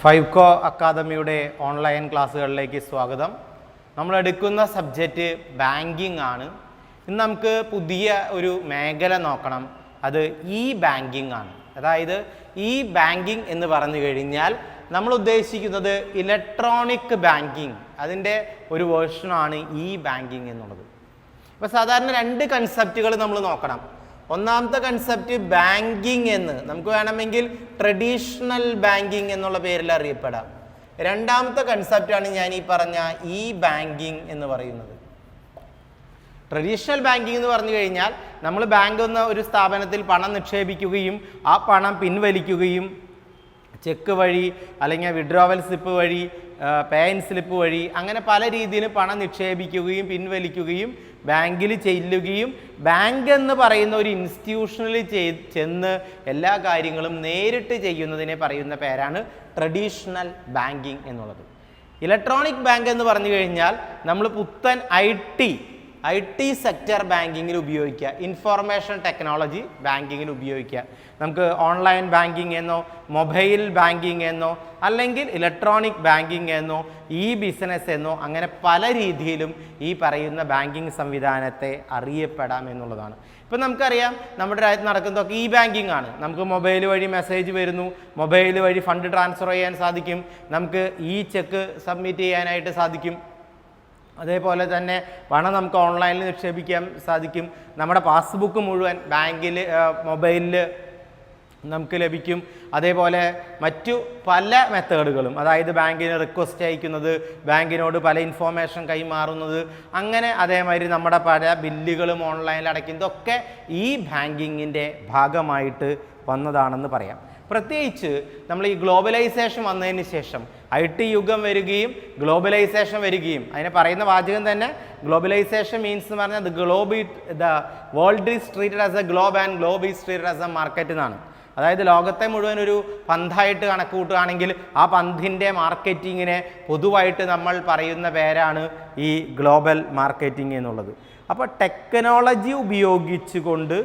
ഫൈവ്കോ അക്കാദമിയുടെ ഓൺലൈൻ ക്ലാസ്സുകളിലേക്ക് സ്വാഗതം. നമ്മൾ എടുക്കുന്ന സബ്ജക്റ്റ് ബാങ്കിങ് ആണ്. ഇന്ന് നമുക്ക് പുതിയ ഒരു മേഖല നോക്കണം. അത് ഇ ബാങ്കിങ് ആണ്. അതായത് ഇ ബാങ്കിങ് എന്ന് പറഞ്ഞു കഴിഞ്ഞാൽ നമ്മൾ ഉദ്ദേശിക്കുന്നത് ഇലക്ട്രോണിക് ബാങ്കിങ്, അതിൻ്റെ ഒരു വേർഷനാണ് ഇ ബാങ്കിങ് എന്നുള്ളത്. ഇപ്പോൾ സാധാരണ രണ്ട് കൺസെപ്റ്റുകൾ നമ്മൾ നോക്കണം. ഒന്നാമത്തെ കൺസെപ്റ്റ് ബാങ്കിങ് എന്ന് നമുക്ക് വേണമെങ്കിൽ ട്രഡീഷണൽ ബാങ്കിങ് എന്നുള്ള പേരിൽ അറിയപ്പെടാം. രണ്ടാമത്തെ കൺസെപ്റ്റാണ് ഞാൻ ഈ പറഞ്ഞ ഇ ബാങ്കിങ് എന്ന് പറയുന്നത്. ട്രഡീഷണൽ ബാങ്കിങ് എന്ന് പറഞ്ഞു കഴിഞ്ഞാൽ നമ്മൾ ബാങ്ക് എന്ന ഒരു സ്ഥാപനത്തിൽ പണം നിക്ഷേപിക്കുകയും ആ പണം പിൻവലിക്കുകയും ചെക്ക് വഴി അല്ലെങ്കിൽ വിഡ്രോവൽ സ്ലിപ്പ് വഴി പേ ഇൻ സ്ലിപ്പ് വഴി അങ്ങനെ പല രീതിയിലും പണം നിക്ഷേപിക്കുകയും പിൻവലിക്കുകയും ബാങ്കിൽ ചെല്ലുകയും ബാങ്ക് എന്ന് പറയുന്ന ഒരു ഇൻസ്റ്റിറ്റ്യൂഷനിൽ ചെന്ന് എല്ലാ കാര്യങ്ങളും നേരിട്ട് ചെയ്യുന്നതിനെ പറയുന്ന പേരാണ് ട്രഡീഷണൽ ബാങ്കിങ് എന്നുള്ളത്. ഇലക്ട്രോണിക് ബാങ്ക് എന്ന് പറഞ്ഞു കഴിഞ്ഞാൽ നമ്മൾ പുത്തൻ ഐ ടി സെക്ടർ ബാങ്കിങ്ങിൽ ഉപയോഗിക്കുക, ഇൻഫോർമേഷൻ ടെക്നോളജി ബാങ്കിങ്ങിൽ ഉപയോഗിക്കുക. നമുക്ക് ഓൺലൈൻ ബാങ്കിങ് എന്നോ മൊബൈൽ ബാങ്കിങ് എന്നോ അല്ലെങ്കിൽ ഇലക്ട്രോണിക് ബാങ്കിങ് എന്നോ ഇ ബിസിനസ് എന്നോ അങ്ങനെ പല രീതിയിലും ഈ പറയുന്ന ബാങ്കിങ് സംവിധാനത്തെ അറിയപ്പെടാം എന്നുള്ളതാണ്. ഇപ്പം നമുക്കറിയാം നമ്മുടെ രാജ്യത്ത് നടക്കുന്നതൊക്കെ ഇ ബാങ്കിങ് ആണ്. നമുക്ക് മൊബൈൽ വഴി മെസ്സേജ് വരുന്നു, മൊബൈൽ വഴി ഫണ്ട് ട്രാൻസ്ഫർ ചെയ്യാൻ സാധിക്കും, നമുക്ക് ഇ ചെക്ക് സബ്മിറ്റ് ചെയ്യാനായിട്ട് സാധിക്കും. അതേപോലെ തന്നെ പണം നമുക്ക് ഓൺലൈനിൽ നിക്ഷേപിക്കാൻ സാധിക്കും. നമ്മുടെ പാസ്ബുക്ക് മുഴുവൻ ബാങ്കിൽ മൊബൈലിൽ നമുക്ക് ലഭിക്കും. അതേപോലെ മറ്റു പല മെത്തേഡുകളും, അതായത് ബാങ്കിന് റിക്വസ്റ്റ് അയക്കുന്നത്, ബാങ്കിനോട് പല ഇൻഫോർമേഷൻ കൈമാറുന്നത്, അങ്ങനെ അതേമാതിരി നമ്മുടെ പല ബില്ലുകളും ഓൺലൈനിൽ അടയ്ക്കുന്നതൊക്കെ ഈ ബാങ്കിങ്ങിൻ്റെ ഭാഗമായിട്ട് വന്നതാണെന്ന് പറയാം. പ്രത്യേകിച്ച് നമ്മൾ ഈ ഗ്ലോബലൈസേഷൻ വന്നതിന് ശേഷം ഐ ടി യുഗം വരികയും ഗ്ലോബലൈസേഷൻ വരികയും, അതിനെ പറയുന്ന വാചകം തന്നെ ഗ്ലോബലൈസേഷൻ മീൻസ് എന്ന് പറഞ്ഞാൽ the world is treated as A globe and globe is treated as A market എന്നാണ്. അതായത് ലോകത്തെ മുഴുവൻ ഒരു പന്തായിട്ട് കണക്ക് കൂട്ടുകയാണെങ്കിൽ ആ പന്തിൻ്റെ മാർക്കറ്റിങ്ങിനെ പൊതുവായിട്ട് നമ്മൾ പറയുന്ന പേരാണ് ഈ ഗ്ലോബൽ മാർക്കറ്റിംഗ് എന്നുള്ളത്. അപ്പോൾ ടെക്നോളജി ഉപയോഗിച്ചുകൊണ്ട്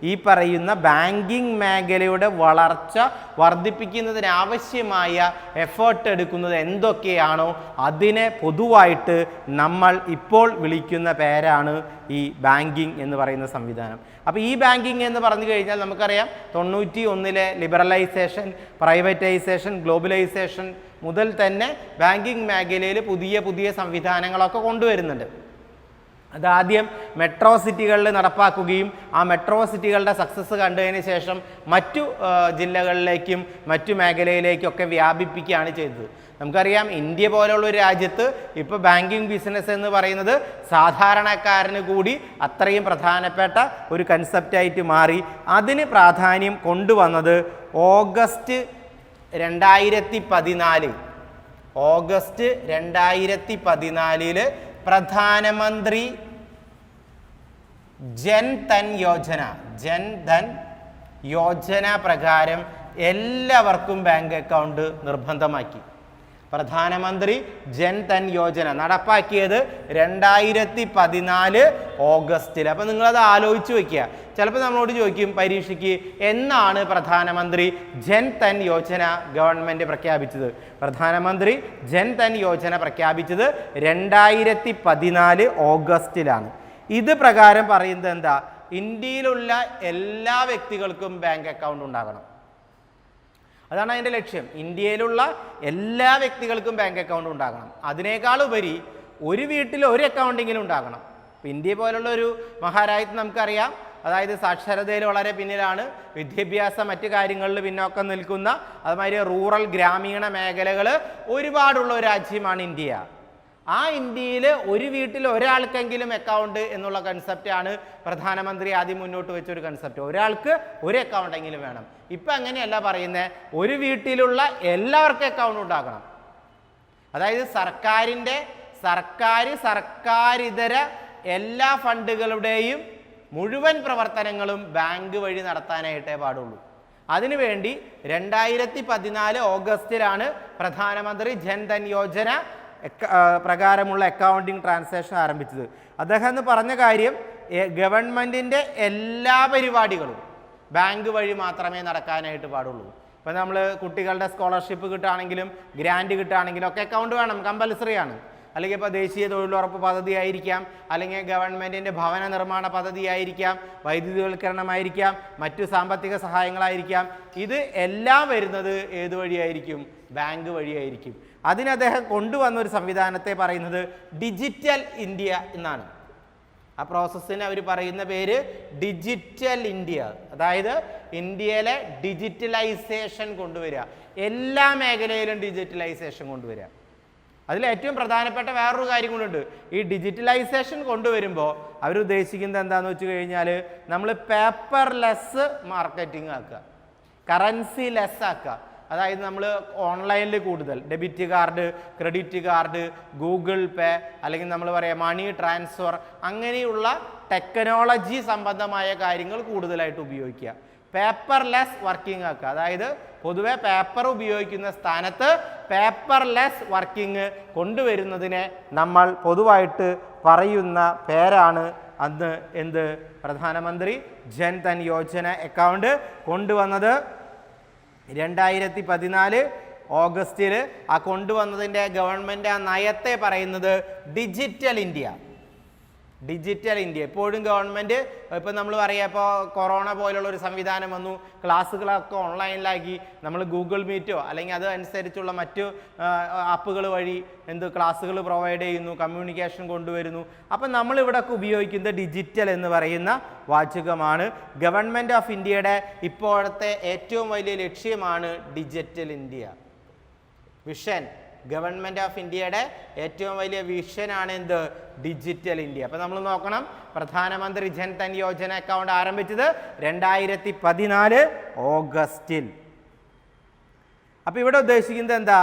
ഈ പറയുന്ന ബാങ്കിങ് മേഖലയുടെ വളർച്ച വർദ്ധിപ്പിക്കുന്നതിനാവശ്യമായ എഫേർട്ട് എടുക്കുന്നത് എന്തൊക്കെയാണോ അതിനെ പൊതുവായിട്ട് നമ്മൾ ഇപ്പോൾ വിളിക്കുന്ന പേരാണ് ഈ ബാങ്കിങ് എന്ന് പറയുന്ന സംവിധാനം. അപ്പോൾ ഈ ബാങ്കിങ് എന്ന് പറഞ്ഞു കഴിഞ്ഞാൽ നമുക്കറിയാം 91 ലിബറലൈസേഷൻ, പ്രൈവറ്റൈസേഷൻ, ഗ്ലോബലൈസേഷൻ മുതൽ തന്നെ ബാങ്കിങ് മേഖലയിൽ പുതിയ പുതിയ സംവിധാനങ്ങളൊക്കെ കൊണ്ടുവരുന്നുണ്ട്. അതാദ്യം മെട്രോ സിറ്റികളിൽ നടപ്പാക്കുകയും ആ മെട്രോ സിറ്റികളുടെ സക്സസ് കണ്ടതിന് ശേഷം മറ്റു ജില്ലകളിലേക്കും മറ്റു മേഖലയിലേക്കൊക്കെ വ്യാപിപ്പിക്കുകയാണ് ചെയ്തത്. നമുക്കറിയാം ഇന്ത്യ പോലുള്ള ഒരു രാജ്യത്ത് ഇപ്പോൾ ബാങ്കിങ് ബിസിനസ് എന്ന് പറയുന്നത് സാധാരണക്കാരന് കൂടി അത്രയും പ്രധാനപ്പെട്ട ഒരു കൺസെപ്റ്റായിട്ട് മാറി. അതിന് പ്രാധാന്യം കൊണ്ടുവന്നത് ഓഗസ്റ്റ് 2014 പ്രധാനമന്ത്രി ജൻ ധൻ യോജന പ്രകാരം എല്ലാവർക്കും ബാങ്ക് അക്കൗണ്ട് നിർബന്ധമാക്കി. പ്രധാനമന്ത്രി ജൻ ധൻ യോജന നടപ്പാക്കിയത് 2014 ഓഗസ്റ്റിൽ. അപ്പോൾ നിങ്ങളത് ആലോചിച്ച് വയ്ക്കുക. ചിലപ്പോൾ നമ്മളോട് ചോദിക്കും പരീക്ഷയ്ക്ക്, എന്നാണ് പ്രധാനമന്ത്രി ജൻ ധൻ യോജന ഗവൺമെൻറ് പ്രഖ്യാപിച്ചത്? പ്രധാനമന്ത്രി ജൻ ധൻ യോജന പ്രഖ്യാപിച്ചത് 2014 ഓഗസ്റ്റിലാണ്. ഇത് പ്രകാരം പറയുന്നത് എന്താ? ഇന്ത്യയിലുള്ള എല്ലാ വ്യക്തികൾക്കും ബാങ്ക് അക്കൗണ്ട് ഉണ്ടാകണം. അതാണ് അതിൻ്റെ ലക്ഷ്യം. ഇന്ത്യയിലുള്ള എല്ലാ വ്യക്തികൾക്കും ബാങ്ക് അക്കൗണ്ട് ഉണ്ടാകണം. അതിനേക്കാളുപരി ഒരു വീട്ടിൽ ഒരു അക്കൗണ്ടെങ്കിലും ഉണ്ടാകണം. ഇപ്പം ഇന്ത്യ പോലുള്ള ഒരു മഹാരാജ്യത്ത് നമുക്കറിയാം, അതായത് സാക്ഷരതയിൽ വളരെ പിന്നിലാണ്, വിദ്യാഭ്യാസം മറ്റു കാര്യങ്ങളിൽ പിന്നോക്കം നിൽക്കുന്ന, അതുമാതിരി റൂറൽ ഗ്രാമീണ മേഖലകൾ ഒരുപാടുള്ള ഒരു രാജ്യമാണ് ഇന്ത്യ. ആ ഇന്ത്യയിൽ ഒരു വീട്ടിൽ ഒരാൾക്കെങ്കിലും അക്കൗണ്ട് എന്നുള്ള കൺസെപ്റ്റാണ് പ്രധാനമന്ത്രി ആദ്യം മുന്നോട്ട് വെച്ചൊരു കൺസെപ്റ്റ്. ഒരാൾക്ക് ഒരു അക്കൗണ്ടെങ്കിലും വേണം. ഇപ്പം അങ്ങനെയല്ല പറയുന്നത്, ഒരു വീട്ടിലുള്ള എല്ലാവർക്കും അക്കൗണ്ട് ഉണ്ടാക്കണം. അതായത് സർക്കാരിതര എല്ലാ ഫണ്ടുകളുടെയും മുഴുവൻ പ്രവർത്തനങ്ങളും ബാങ്ക് വഴി നടത്താനായിട്ടേ പാടുള്ളൂ. അതിനുവേണ്ടി 2014 ഓഗസ്റ്റിലാണ് പ്രധാനമന്ത്രി ജൻ ധൻ യോജന പ്രകാരമുള്ള അക്കൗണ്ടിങ് ട്രാൻസാക്ഷൻ ആരംഭിച്ചത്. അദ്ദേഹം എന്ന് പറഞ്ഞ കാര്യം, ഗവൺമെൻറ്റിൻ്റെ എല്ലാ പരിപാടികളും ബാങ്ക് വഴി മാത്രമേ നടക്കാനായിട്ട് പാടുള്ളൂ. ഇപ്പം നമ്മൾ കുട്ടികളുടെ സ്കോളർഷിപ്പ് കിട്ടുകയാണെങ്കിലും ഗ്രാൻഡ് കിട്ടുകയാണെങ്കിലും ഒക്കെ അക്കൗണ്ട് വേണം, കമ്പൽസറി ആണ്. അല്ലെങ്കിൽ ഇപ്പോൾ ദേശീയ തൊഴിലുറപ്പ് പദ്ധതി ആയിരിക്കാം, അല്ലെങ്കിൽ ഗവൺമെൻറ്റിൻ്റെ ഭവന നിർമ്മാണ പദ്ധതി ആയിരിക്കാം, വൈദ്യുതിവൽക്കരണമായിരിക്കാം, മറ്റു സാമ്പത്തിക സഹായങ്ങളായിരിക്കാം. ഇത് എല്ലാം വരുന്നത് ഏത് വഴിയായിരിക്കും? ബാങ്ക് വഴിയായിരിക്കും. അതിന് അദ്ദേഹം കൊണ്ടുവന്ന ഒരു സംവിധാനത്തെ പറയുന്നത് ഡിജിറ്റൽ ഇന്ത്യ എന്നാണ്. ആ പ്രോസസ്സിന് അവർ പറയുന്ന പേര് ഡിജിറ്റൽ ഇന്ത്യ. അതായത് ഇന്ത്യയിലെ ഡിജിറ്റലൈസേഷൻ കൊണ്ടുവരിക, എല്ലാ മേഖലയിലും ഡിജിറ്റലൈസേഷൻ കൊണ്ടുവരിക. അതിൽ ഏറ്റവും പ്രധാനപ്പെട്ട വേറൊരു കാര്യം കൊണ്ടുണ്ട്. ഈ ഡിജിറ്റലൈസേഷൻ കൊണ്ടുവരുമ്പോൾ അവരുദ്ദേശിക്കുന്നത് എന്താണെന്ന് വെച്ച് കഴിഞ്ഞാൽ നമ്മൾ പേപ്പർലെസ് മാർക്കറ്റിംഗ് ആക്കുക, കറൻസി ലെസ് ആക്കുക. അതായത് നമ്മൾ ഓൺലൈനിൽ കൂടുതൽ debit card, credit card, Google Pay, അല്ലെങ്കിൽ നമ്മൾ പറയാം മണി ട്രാൻസ്ഫർ, അങ്ങനെയുള്ള ടെക്നോളജി സംബന്ധമായ കാര്യങ്ങൾ കൂടുതലായിട്ട് ഉപയോഗിക്കുക. പേപ്പർലെസ് വർക്കിംഗ് ആക്കുക. അതായത് പൊതുവെ പേപ്പർ ഉപയോഗിക്കുന്ന സ്ഥാനത്ത് പേപ്പർലെസ് വർക്കിംഗ് കൊണ്ടുവരുന്നതിനെ നമ്മൾ പൊതുവായിട്ട് പറയുന്ന പേരാണ് അന്ന് എന്ത് പ്രധാനമന്ത്രി ജൻ ധൻ യോജന അക്കൗണ്ട് കൊണ്ടുവന്നത്. 2014 ഓഗസ്റ്റിൽ ആ കൊണ്ടുവന്നതിൻ്റെ ഗവൺമെൻറ് ആ നയത്തെ പറയുന്നത് ഡിജിറ്റൽ ഇന്ത്യ. ഡിജിറ്റൽ ഇന്ത്യ എപ്പോഴും ഗവൺമെൻറ് ഇപ്പം നമ്മൾ പറയാം, ഇപ്പോൾ കൊറോണ പോലുള്ള ഒരു സംവിധാനം വന്നു, ക്ലാസ്സുകളൊക്കെ ഓൺലൈനിലാക്കി, നമ്മൾ ഗൂഗിൾ മീറ്റോ അല്ലെങ്കിൽ അത് അനുസരിച്ചുള്ള മറ്റു ആപ്പുകൾ വഴി ക്ലാസ്സുകൾ പ്രൊവൈഡ് ചെയ്യുന്നു, കമ്മ്യൂണിക്കേഷൻ കൊണ്ടുവരുന്നു. അപ്പം നമ്മളിവിടെയൊക്കെ ഉപയോഗിക്കുന്ന ഡിജിറ്റൽ എന്ന് പറയുന്ന വാചകമാണ്. ഗവൺമെൻറ് ഓഫ് ഇന്ത്യയുടെ ഇപ്പോഴത്തെ ഏറ്റവും വലിയ ലക്ഷ്യമാണ് digital India vision. Government of ഇന്ത്യയുടെ ഏറ്റവും വലിയ വിഷനാണ് ഡിജിറ്റൽ ഇന്ത്യ. അപ്പം നമ്മൾ നോക്കണം, പ്രധാനമന്ത്രി ജൻ ധൻ യോജന അക്കൗണ്ട് ആരംഭിച്ചത് 2014 ഓഗസ്റ്റിൽ. അപ്പോൾ ഇവിടെ ഉദ്ദേശിക്കുന്നത് എന്താ?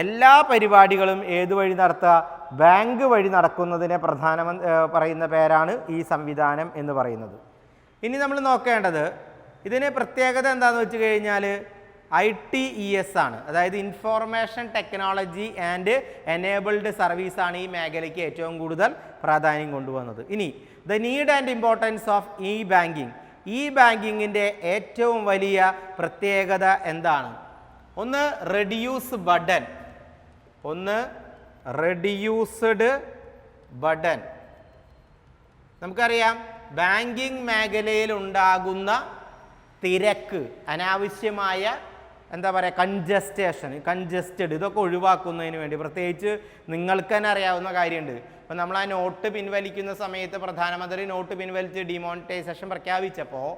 എല്ലാ പരിപാടികളും ഏത് വഴി നടത്തുക? ബാങ്ക് വഴി നടക്കുന്നതിനെ പ്രധാനമന്ത്രി പറയുന്ന പേരാണ് ഈ സംവിധാനം എന്ന് പറയുന്നത്. ഇനി നമ്മൾ നോക്കേണ്ടത് ഇതിന് പ്രത്യേകത എന്താണെന്ന് വെച്ച് കഴിഞ്ഞാൽ ITES ആണ്. അതായത് ഇൻഫോർമേഷൻ ടെക്നോളജി ആൻഡ് എനേബിൾഡ് സർവീസാണ് ഈ മേഖലയ്ക്ക് ഏറ്റവും കൂടുതൽ പ്രാധാന്യം കൊണ്ടുവന്നത്. ഇനി the need and importance of e banking. E ബാങ്കിങ്ങിൻ്റെ ഏറ്റവും വലിയ പ്രത്യേകത എന്താണ്? ഒന്ന് റെഡ്യൂസ് ബർഡൻ, റെഡ്യൂസ്ഡ് ബർഡൻ. നമുക്കറിയാം ബാങ്കിങ് മേഖലയിൽ ഉണ്ടാകുന്ന തിരക്ക്, അനാവശ്യമായ കൺജസ്റ്റഡ്, ഇതൊക്കെ ഒഴിവാക്കുന്നതിന് വേണ്ടി, പ്രത്യേകിച്ച് നിങ്ങൾക്ക് തന്നെ അറിയാവുന്ന കാര്യമുണ്ട്. അപ്പോൾ നമ്മൾ ആ നോട്ട് പിൻവലിക്കുന്ന സമയത്ത് പ്രധാനമന്ത്രി നോട്ട് പിൻവലിച്ച് ഡിമോണിറ്റൈസേഷൻ പ്രഖ്യാപിച്ചപ്പോൾ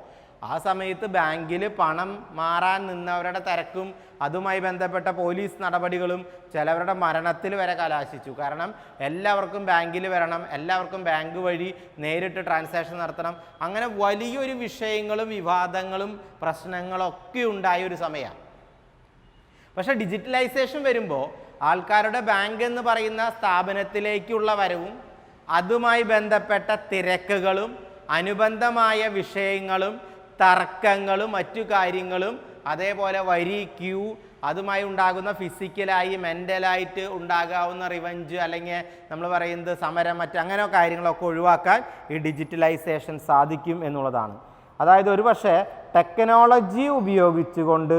ആ സമയത്ത് ബാങ്കിൽ പണം മാറാൻ നിന്നവരുടെ തിരക്കും അതുമായി ബന്ധപ്പെട്ട പോലീസ് നടപടികളും ചിലവരുടെ മരണത്തിൽ വരെ കലാശിച്ചു. കാരണം എല്ലാവർക്കും ബാങ്കിൽ വരണം, എല്ലാവർക്കും ബാങ്ക് വഴി നേരിട്ട് ട്രാൻസാക്ഷൻ നടത്തണം. അങ്ങനെ വലിയൊരു വിഷയങ്ങളും വിവാദങ്ങളും പ്രശ്നങ്ങളൊക്കെ ഉണ്ടായ ഒരു സമയമാണ്. പക്ഷേ ഡിജിറ്റലൈസേഷൻ വരുമ്പോൾ ആൾക്കാരുടെ ബാങ്ക് എന്ന് പറയുന്ന സ്ഥാപനത്തിലേക്കുള്ള വരവും അതുമായി ബന്ധപ്പെട്ട തിരക്കുകളും അനുബന്ധമായ വിഷയങ്ങളും തർക്കങ്ങളും മറ്റു കാര്യങ്ങളും, അതേപോലെ വരി, ക്യൂ, അതുമായി ഉണ്ടാകുന്ന ഫിസിക്കലായി മെൻ്റലായിട്ട് ഉണ്ടാകാവുന്ന റിവഞ്ച്, അല്ലെങ്കിൽ നമ്മൾ പറയുന്നത് സമരം, അങ്ങനെ കാര്യങ്ങളൊക്കെ ഒഴിവാക്കാൻ ഈ ഡിജിറ്റലൈസേഷൻ സാധിക്കും എന്നുള്ളതാണ്. അതായത് ഒരുപക്ഷെ ടെക്നോളജി ഉപയോഗിച്ചുകൊണ്ട്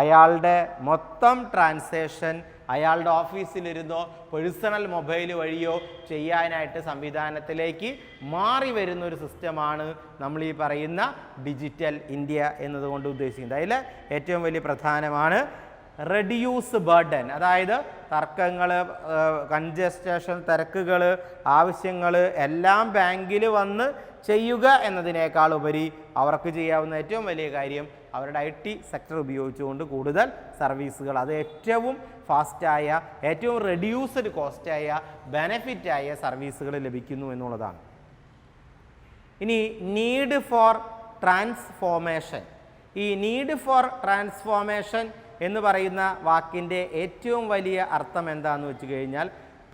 അയാളുടെ മൊത്തം ട്രാൻസാക്ഷൻ അയാളുടെ ഓഫീസിലിരുന്നോ പേഴ്സണൽ മൊബൈൽ വഴിയോ ചെയ്യാനായിട്ട് സംവിധാനത്തിലേക്ക് മാറി വരുന്ന ഒരു സിസ്റ്റമാണ് നമ്മൾ ഈ പറയുന്ന ഡിജിറ്റൽ ഇന്ത്യ എന്നതുകൊണ്ട് ഉദ്ദേശിക്കുന്നത്. അതിൽ ഏറ്റവും വലിയ പ്രധാനമാണ് റെഡ്യൂസ് ബർഡൻ. അതായത് തർക്കങ്ങൾ, കൺജസ്റ്റേഷൻ, തിരക്കുകൾ, ആവശ്യങ്ങൾ എല്ലാം ബാങ്കിൽ വന്ന് ചെയ്യുക എന്നതിനേക്കാൾ ഉപരി അവർക്ക് ചെയ്യാവുന്ന ഏറ്റവും വലിയ കാര്യം അവരുടെ IT സെക്ടർ ഉപയോഗിച്ചുകൊണ്ട് കൂടുതൽ സർവീസുകൾ, അത് ഏറ്റവും ഫാസ്റ്റായ, ഏറ്റവും റെഡ്യൂസ്ഡ് കോസ്റ്റായ, ബെനഫിറ്റായ സർവീസുകൾ ലഭിക്കുന്നു എന്നുള്ളതാണ്. ഇനി നീഡ് ഫോർ ട്രാൻസ്ഫോർമേഷൻ. ഈ നീഡ് ഫോർ ട്രാൻസ്ഫോർമേഷൻ എന്ന് പറയുന്ന വാക്കിൻ്റെ ഏറ്റവും വലിയ അർത്ഥം എന്താണെന്ന് വെച്ച് കഴിഞ്ഞാൽ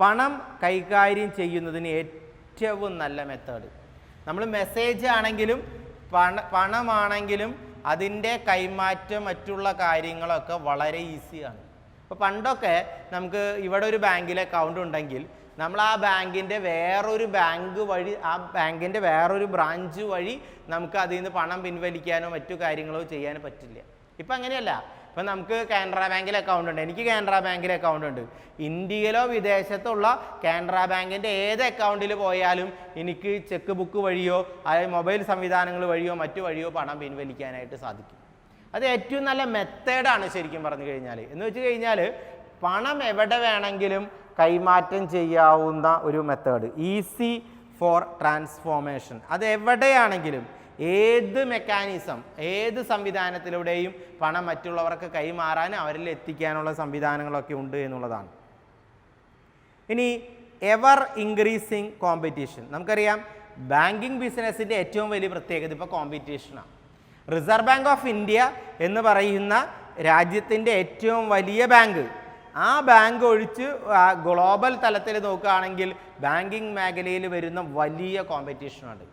പണം കൈകാര്യം ചെയ്യുന്നതിന് ഏറ്റവും നല്ല മെത്തേഡ്. നമ്മൾ മെസ്സേജ് ആണെങ്കിലും പണമാണെങ്കിലും അതിൻ്റെ കൈമാറ്റം മറ്റുള്ള കാര്യങ്ങളൊക്കെ വളരെ ഈസിയാണ്. ഇപ്പോൾ പണ്ടൊക്കെ നമുക്ക് ഇവിടെ ഒരു ബാങ്കിൽ അക്കൗണ്ട് ഉണ്ടെങ്കിൽ നമ്മൾ ആ ബാങ്കിൻ്റെ വേറൊരു ബാങ്ക് വഴി, ആ ബാങ്കിൻ്റെ വേറൊരു ബ്രാഞ്ച് വഴി നമുക്ക് അതിൽ നിന്ന് പണം പിൻവലിക്കാനോ മറ്റു കാര്യങ്ങളോ ചെയ്യാനോ പറ്റില്ല. ഇപ്പം അങ്ങനെയല്ല. ഇപ്പം നമുക്ക് കാനറ ബാങ്കിൽ അക്കൗണ്ട് ഉണ്ട്, എനിക്ക് കാനറ ബാങ്കിൽ അക്കൗണ്ട് ഉണ്ട്. ഇന്ത്യയിലോ വിദേശത്തുള്ള കാനറ ബാങ്കിൻ്റെ ഏത് അക്കൗണ്ടിൽ പോയാലും എനിക്ക് ചെക്ക് ബുക്ക് വഴിയോ അതായത് മൊബൈൽ സംവിധാനങ്ങൾ വഴിയോ മറ്റു വഴിയോ പണം പിൻവലിക്കാനായിട്ട് സാധിക്കും. അത് ഏറ്റവും നല്ല മെത്തേഡാണ് ശരിക്കും പറഞ്ഞു കഴിഞ്ഞാൽ. എന്ന് വെച്ച് കഴിഞ്ഞാൽ പണം എവിടെ വേണമെങ്കിലും കൈമാറ്റം ചെയ്യാവുന്ന ഒരു മെത്തേഡ്, ഈസി ഫോർ ട്രാൻസ്ഫോർമേഷൻ. അത് എവിടെയാണെങ്കിലും ഏത് മെക്കാനിസം, ഏത് സംവിധാനത്തിലൂടെയും പണം മറ്റുള്ളവർക്ക് കൈമാറാൻ അവരിൽ എത്തിക്കാനുള്ള സംവിധാനങ്ങളൊക്കെ ഉണ്ട് എന്നുള്ളതാണ്. ഇനി എവർ ഇൻക്രീസിങ് കോമ്പറ്റീഷൻ. നമുക്കറിയാം ബാങ്കിങ് ബിസിനസ്സിൻ്റെ ഏറ്റവും വലിയ പ്രത്യേകത ഇപ്പോൾ കോമ്പറ്റീഷനാണ്. റിസർവ് ബാങ്ക് ഓഫ് ഇന്ത്യ എന്ന് പറയുന്ന രാജ്യത്തിൻ്റെ ഏറ്റവും വലിയ ബാങ്ക്, ആ ബാങ്ക് ഒഴിച്ച് ഗ്ലോബൽ തലത്തിൽ നോക്കുകയാണെങ്കിൽ ബാങ്കിങ് മേഖലയിൽ വരുന്ന വലിയ കോമ്പറ്റീഷനാണ്.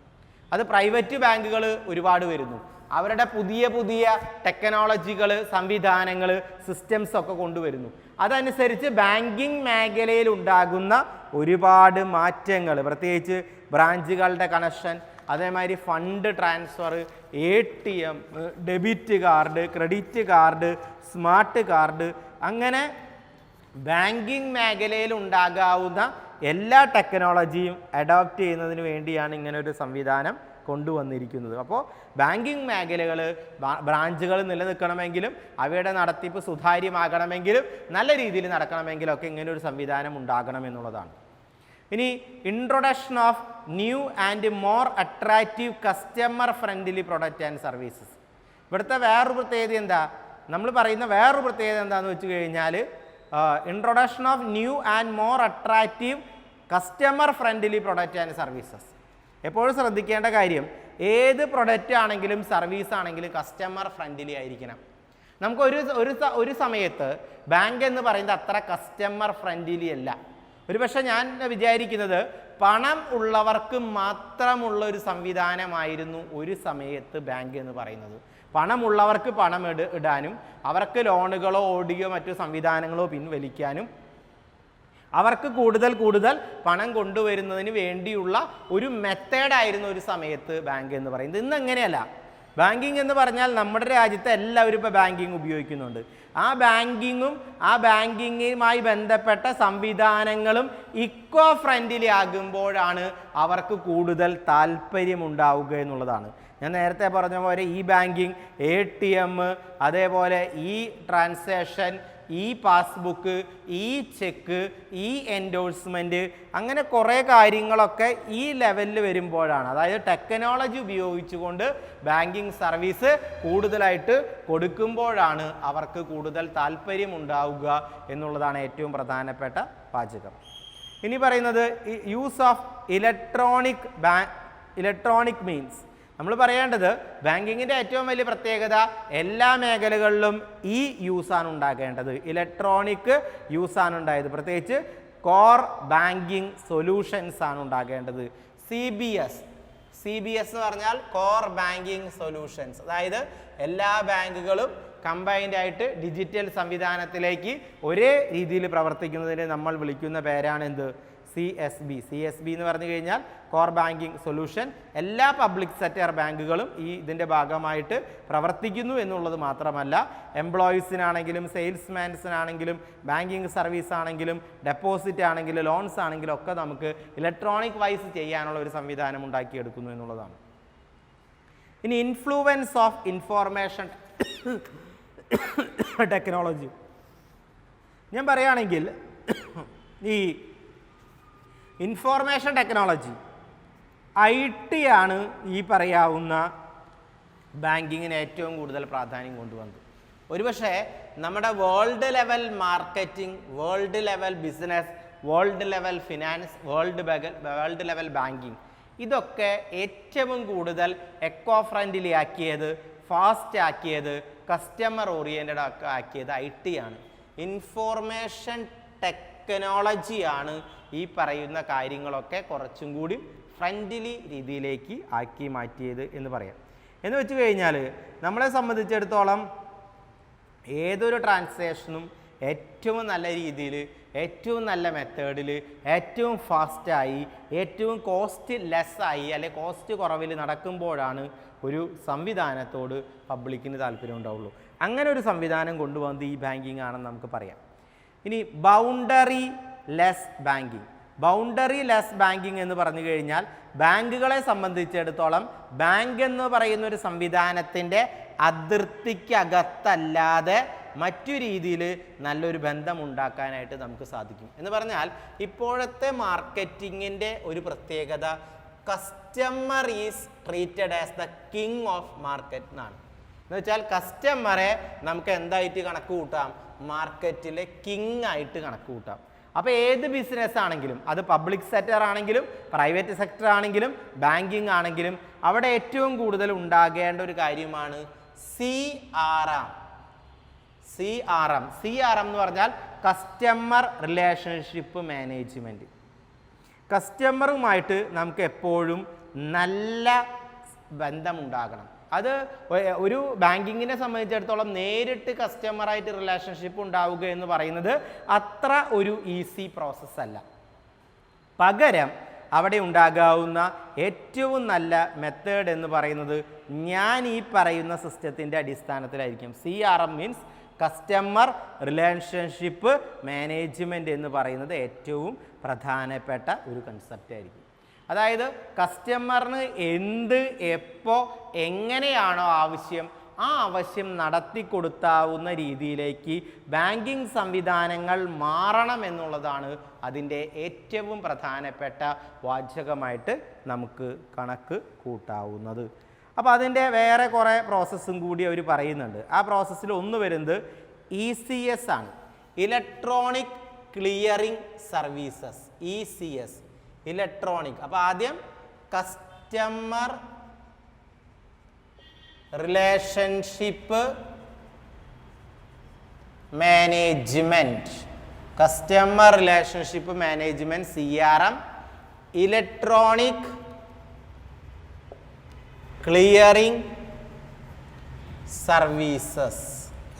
അത് പ്രൈവറ്റ് ബാങ്കുകൾ ഒരുപാട് വരുന്നു, അവരുടെ പുതിയ പുതിയ ടെക്നോളജികൾ, സംവിധാനങ്ങൾ, സിസ്റ്റംസ് ഒക്കെ കൊണ്ടുവരുന്നു. അതനുസരിച്ച് ബാങ്കിങ് മേഖലയിൽ ഉണ്ടാകുന്ന ഒരുപാട് മാറ്റങ്ങൾ, പ്രത്യേകിച്ച് ബ്രാഞ്ചുകളുടെ കണക്ഷൻ, അതേമാതിരി fund transfer, ATM, debit card, credit card, smart card, അങ്ങനെ ബാങ്കിങ് മേഖലയിൽ ഉണ്ടാകാവുന്ന എല്ലാ ടെക്നോളജിയും അഡോപ്റ്റ് ചെയ്യുന്നതിന് വേണ്ടിയാണ് ഇങ്ങനെ ഒരു സംവിധാനം കൊണ്ടുവന്നിരിക്കുന്നത്. അപ്പോൾ ബാങ്കിങ് മേഖലകൾ, ബ്രാഞ്ചുകൾ നിലനിൽക്കണമെങ്കിലും അവയുടെ നടത്തിപ്പ് സുതാര്യമാകണമെങ്കിലും നല്ല രീതിയിൽ നടക്കണമെങ്കിലൊക്കെ ഇങ്ങനെ ഒരു സംവിധാനം ഉണ്ടാകണം എന്നുള്ളതാണ്. ഇനി introduction of new and more attractive customer friendly product and services. ഇവിടുത്തെ വേറൊരു പ്രത്യേകത എന്താ, നമ്മൾ പറയുന്ന വേറൊരു പ്രത്യേകത എന്താണെന്ന് വെച്ച് കഴിഞ്ഞാൽ introduction of new and more attractive customer friendly product and services. എപ്പോഴും ശ്രദ്ധിക്കേണ്ട കാര്യം, ഏത് പ്രൊഡക്റ്റ് ആണെങ്കിലും സർവീസ് ആണെങ്കിലും കസ്റ്റമർ ഫ്രണ്ട്ലി ആയിരിക്കണം. നമുക്ക് ഒരു സമയത്ത് ബാങ്ക് എന്ന് പറയുന്നത് അത്ര കസ്റ്റമർ ഫ്രണ്ട്ലി അല്ല. ഒരു പക്ഷേ ഞാൻ വിചാരിക്കുന്നത് പണം ഉള്ളവർക്ക് മാത്രമുള്ള ഒരു സംവിധാനമായിരുന്നു ഒരു സമയത്ത് ബാങ്ക് എന്ന് പറയുന്നത്. പണമുള്ളവർക്ക് പണം ഇടാനും അവർക്ക് ലോണുകളോ ഓടിയോ മറ്റു സംവിധാനങ്ങളോ പിൻവലിക്കാനും അവർക്ക് കൂടുതൽ പണം കൊണ്ടുവരുന്നതിന് വേണ്ടിയുള്ള ഒരു മെത്തേഡായിരുന്നു ഒരു സമയത്ത് ബാങ്ക് എന്ന് പറയുന്നത്. ഇന്ന് അങ്ങനെയല്ല. ബാങ്കിങ് എന്ന് പറഞ്ഞാൽ നമ്മുടെ രാജ്യത്ത് എല്ലാവരും ഇപ്പോൾ ബാങ്കിങ് ഉപയോഗിക്കുന്നുണ്ട്. ആ ബാങ്കിങ്ങും ആ ബാങ്കിങ്ങുമായി ബന്ധപ്പെട്ട സംവിധാനങ്ങളും ഇക്കോ ഫ്രണ്ട്ലി ആകുമ്പോഴാണ് അവർക്ക് കൂടുതൽ താല്പര്യമുണ്ടാവുക എന്നുള്ളതാണ്. ഞാൻ നേരത്തെ പറഞ്ഞ പോലെ ഈ ബാങ്കിങ്, ATM, അതേപോലെ ഈ ട്രാൻസാക്ഷൻ, ഈ പാസ്ബുക്ക്, ഈ ചെക്ക്, ഈ എൻഡോഴ്സ്മെൻറ്റ്, അങ്ങനെ കുറേ കാര്യങ്ങളൊക്കെ ഈ ലെവലിൽ വരുമ്പോഴാണ്, അതായത് ടെക്നോളജി ഉപയോഗിച്ചുകൊണ്ട് ബാങ്കിങ് സർവീസ് കൂടുതലായിട്ട് കൊടുക്കുമ്പോഴാണ് അവർക്ക് കൂടുതൽ താല്പര്യമുണ്ടാവുക എന്നുള്ളതാണ് ഏറ്റവും പ്രധാനപ്പെട്ട വാചകം. ഇനി പറയുന്നത് യൂസ് ഓഫ് ഇലക്ട്രോണിക് മീൻസ്. നമ്മൾ പറയേണ്ടത് ബാങ്കിങ്ങിൻ്റെ ഏറ്റവും വലിയ പ്രത്യേകത എല്ലാ മേഖലകളിലും ഈ യൂസാണ് ഉണ്ടാകേണ്ടത്, ഇലക്ട്രോണിക് യൂസാണ് ഉണ്ടായത്. പ്രത്യേകിച്ച് കോർ ബാങ്കിങ് സൊല്യൂഷൻസ് ആണ് ഉണ്ടാകേണ്ടത്. CBS എന്ന് പറഞ്ഞാൽ കോർ ബാങ്കിങ് സൊല്യൂഷൻസ്, അതായത് എല്ലാ ബാങ്കുകളും കമ്പൈൻഡ് ആയിട്ട് ഡിജിറ്റൽ സംവിധാനത്തിലേക്ക് ഒരേ രീതിയിൽ പ്രവർത്തിക്കുന്നതിന് നമ്മൾ വിളിക്കുന്ന പേരാണ് എന്ത്, CSB എന്ന് പറഞ്ഞു കഴിഞ്ഞാൽ കോർ ബാങ്കിങ് സൊല്യൂഷൻ. എല്ലാ പബ്ലിക് സെക്ടർ ബാങ്കുകളും ഇതിൻ്റെ ഭാഗമായിട്ട് പ്രവർത്തിക്കുന്നു എന്നുള്ളത് മാത്രമല്ല, എംപ്ലോയീസിനാണെങ്കിലും സെയിൽസ്മാൻസിനാണെങ്കിലും ബാങ്കിങ് സർവീസ് ആണെങ്കിലും ഡെപ്പോസിറ്റ് ആണെങ്കിലും ലോൺസ് ആണെങ്കിലും ഒക്കെ നമുക്ക് ഇലക്ട്രോണിക് വൈസ് ചെയ്യാനുള്ള ഒരു സംവിധാനം ഉണ്ടാക്കിയെടുക്കുന്നു എന്നുള്ളതാണ്. ഇനി ഇൻഫ്ലുവൻസ് ഓഫ് ഇൻഫോർമേഷൻ ടെക്നോളജി. ഞാൻ പറയുകയാണെങ്കിൽ ഈ ഇൻഫോർമേഷൻ ടെക്നോളജി, IT ആണ് ഈ പറയാവുന്ന ബാങ്കിങ്ങിന് ഏറ്റവും കൂടുതൽ പ്രാധാന്യം കൊണ്ടുവന്നത്. ഒരുപക്ഷെ നമ്മുടെ world level marketing, world level business, world level finance, world level banking, ഇതൊക്കെ ഏറ്റവും കൂടുതൽ എക്കോ ഫ്രണ്ട്ലി ആക്കിയത്, ഫാസ്റ്റ് ആക്കിയത്, കസ്റ്റമർ ഓറിയൻറ്റഡ് ആക്കിയത് IT ആണ്. ഇൻഫോർമേഷൻ ടെക്നോളജിയാണ് ഈ പറയുന്ന കാര്യങ്ങളൊക്കെ കുറച്ചും കൂടി ഫ്രണ്ട്ലി രീതിയിലേക്ക് ആക്കി മാറ്റിയത് എന്ന് പറയാം. എന്ന് വെച്ച് കഴിഞ്ഞാൽ നമ്മളെ സംബന്ധിച്ചിടത്തോളം ഏതൊരു ട്രാൻസാക്ഷനും ഏറ്റവും നല്ല രീതിയിൽ, ഏറ്റവും നല്ല മെത്തേഡിൽ, ഏറ്റവും ഫാസ്റ്റായി, ഏറ്റവും കോസ്റ്റ് ലെസ്സായി അല്ലെ കോസ്റ്റ് കുറവിൽ നടക്കുമ്പോഴാണ് ഒരു സംവിധാനത്തോട് പബ്ലിക്കിന് താല്പര്യം ഉണ്ടാവുള്ളൂ. അങ്ങനെ ഒരു സംവിധാനം കൊണ്ടുവന്നത് ഈ ബാങ്കിങ് ആണെന്ന് നമുക്ക് പറയാം. ഇനി boundary less banking. Boundary less banking എന്ന് പറഞ്ഞു കഴിഞ്ഞാൽ ബാങ്കുകളെ സംബന്ധിച്ചിടത്തോളം ബാങ്ക് എന്ന് പറയുന്ന ഒരു സംവിധാനത്തിൻ്റെ അതിർത്തിക്കകത്തല്ലാതെ മറ്റു രീതിയിൽ നല്ലൊരു ബന്ധം ഉണ്ടാക്കാനായിട്ട് നമുക്ക് സാധിക്കും. എന്ന് പറഞ്ഞാൽ ഇപ്പോഴത്തെ മാർക്കറ്റിങ്ങിൻ്റെ ഒരു പ്രത്യേകത customer is treated as the king of market എന്നാണ്. എന്ന് വെച്ചാൽ കസ്റ്റമറെ നമുക്ക് എന്തായിട്ട് കണക്ക് കൂട്ടാം? മാർക്കറ്റിലെ കിങ് ആയിട്ട് കണക്ക് കൂട്ടാം. അപ്പോൾ ഏത് ബിസിനസ് ആണെങ്കിലും, അത് പബ്ലിക് സെക്ടർ ആണെങ്കിലും പ്രൈവറ്റ് സെക്ടർ ആണെങ്കിലും ബാങ്കിങ് ആണെങ്കിലും, അവിടെ ഏറ്റവും കൂടുതൽ ഉണ്ടാകേണ്ട ഒരു കാര്യമാണ് CRM. എന്ന് പറഞ്ഞാൽ കസ്റ്റമർ റിലേഷൻഷിപ്പ് മാനേജ്മെൻറ്റ്. കസ്റ്റമറുമായിട്ട് നമുക്ക് എപ്പോഴും നല്ല ബന്ധമുണ്ടാകണം. അത് ഒരു ബാങ്കിങ്ങിനെ സംബന്ധിച്ചിടത്തോളം നേരിട്ട് കസ്റ്റമറായിട്ട് റിലേഷൻഷിപ്പ് ഉണ്ടാവുക എന്ന് പറയുന്നത് അത്ര ഒരു ഈസി പ്രോസസ്സ് അല്ല. പകരം അവിടെ ഉണ്ടാകാവുന്ന ഏറ്റവും നല്ല മെത്തേഡ് എന്ന് പറയുന്നത് ഞാൻ ഈ പറയുന്ന സിസ്റ്റത്തിൻ്റെ അടിസ്ഥാനത്തിലായിരിക്കും. CRM means customer relationship management എന്ന് പറയുന്നത് ഏറ്റവും പ്രധാനപ്പെട്ട ഒരു കൺസെപ്റ്റ് ആയിരിക്കും. അതായത് കസ്റ്റമറിന് എന്ത്, എപ്പോൾ, എങ്ങനെയാണോ ആവശ്യം ആ ആവശ്യം നടത്തി കൊടുത്താവുന്ന രീതിയിലേക്ക് ബാങ്കിങ് സംവിധാനങ്ങൾ മാറണം എന്നുള്ളതാണ് അതിൻ്റെ ഏറ്റവും പ്രധാനപ്പെട്ട വാചകമായിട്ട് നമുക്ക് കണക്ക് കൂട്ടാവുന്നത്. അപ്പോൾ അതിൻ്റെ വേറെ കുറേ പ്രോസസ്സും കൂടി അവർ പറയുന്നുണ്ട്. ആ പ്രോസസ്സിൽ ഒന്ന് വരുന്നത് ECS ആണ്, electronic clearing services. ECS electronic. അപ്പോൾ ആദ്യം customer relationship management. Customer relationship management CRM. Electronic clearing services.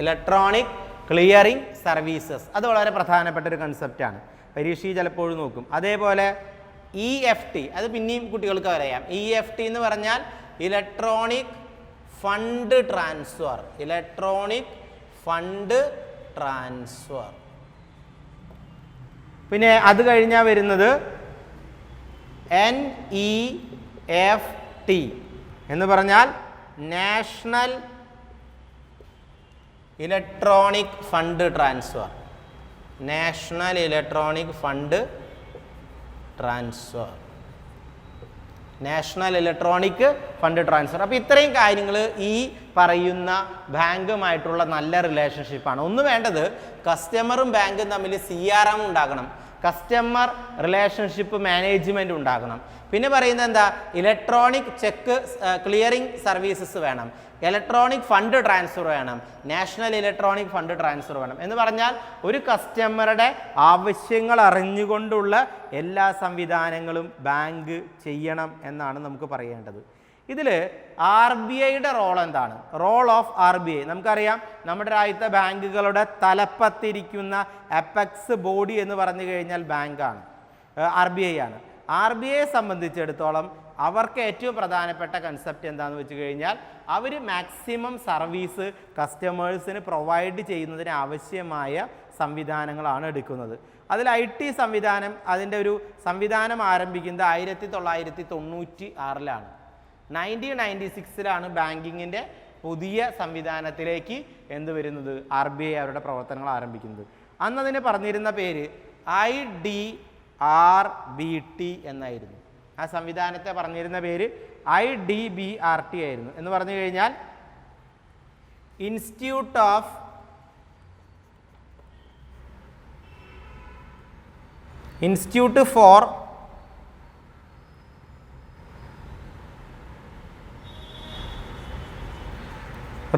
Electronic clearing services അത് വളരെ പ്രധാനപ്പെട്ട ഒരു കൺസെപ്റ്റാണ്. പരീക്ഷയിൽ ചിലപ്പോഴും നോക്കും. അതേപോലെ EFT, അത് പിന്നെയും കുട്ടികൾക്ക് അറിയാം. EFT എന്ന് പറഞ്ഞാൽ electronic fund transfer. Electronic fund transfer. പിന്നെ അത് കഴിഞ്ഞാൽ വരുന്നത് NEFT എന്ന് പറഞ്ഞാൽ national electronic fund transfer. National electronic fund transfer. National electronic fund transfer. അപ്പോൾ ഇത്രയും കാര്യങ്ങൾ ഈ പറയുന്ന ബാങ്കുമായിട്ടുള്ള നല്ല റിലേഷൻഷിപ്പാണ്. ഒന്ന് വേണ്ടത് കസ്റ്റമറും ബാങ്കും തമ്മിൽ CRM ഉണ്ടാകണം, കസ്റ്റമർ റിലേഷൻഷിപ്പ് മാനേജ്മെൻറ്റ് ഉണ്ടാകണം. പിന്നെ പറയുന്നത് എന്താ? ഇലക്ട്രോണിക് ചെക്ക് ക്ലിയറിംഗ് സർവീസസ് വേണം, ഇലക്ട്രോണിക് ഫണ്ട് ട്രാൻസ്ഫർ വേണം, നാഷണൽ ഇലക്ട്രോണിക് ഫണ്ട് ട്രാൻസ്ഫർ വേണം. എന്ന് പറഞ്ഞാൽ ഒരു കസ്റ്റമറുടെ ആവശ്യങ്ങൾ അറിഞ്ഞുകൊണ്ടുള്ള എല്ലാ സംവിധാനങ്ങളും ബാങ്ക് ചെയ്യണം എന്നാണ് നമുക്ക് പറയേണ്ടത്. ഇതിൽ RBIയുടെ റോൾ എന്താണ്? റോൾ ഓഫ് RBI നമുക്കറിയാം. നമ്മുടെ രാജ്യത്തെ ബാങ്കുകളുടെ തലപ്പത്തിരിക്കുന്ന അപെക്സ് ബോഡി എന്ന് പറഞ്ഞു കഴിഞ്ഞാൽ ബാങ്കാണ്, RBI ആണ്. RBIയെ സംബന്ധിച്ചിടത്തോളം അവർക്ക് ഏറ്റവും പ്രധാനപ്പെട്ട കൺസെപ്റ്റ് എന്താണെന്ന് വെച്ച് കഴിഞ്ഞാൽ അവർ മാക്സിമം സർവീസ് കസ്റ്റമേഴ്സിന് പ്രൊവൈഡ് ചെയ്യുന്നതിന് ആവശ്യമായ സംവിധാനങ്ങളാണ് എടുക്കുന്നത്. അതിൽ IT സംവിധാനം, അതിൻ്റെ ഒരു സംവിധാനം ആരംഭിക്കുന്നത് 1996-ലാണ്. 1996-ലാണ് ബാങ്കിങ്ങിൻ്റെ പുതിയ സംവിധാനത്തിലേക്ക് എന്ത് വരുന്നത്? RBI അവരുടെ പ്രവർത്തനങ്ങൾ ആരംഭിക്കുന്നത്. അന്ന് അതിന് പറഞ്ഞിരുന്ന പേര് IDBRT എന്നായിരുന്നു. ആ സംവിധാനത്തെ പറഞ്ഞിരുന്ന പേര് IDBRT ആയിരുന്നു. എന്ന് പറഞ്ഞു കഴിഞ്ഞാൽ institute for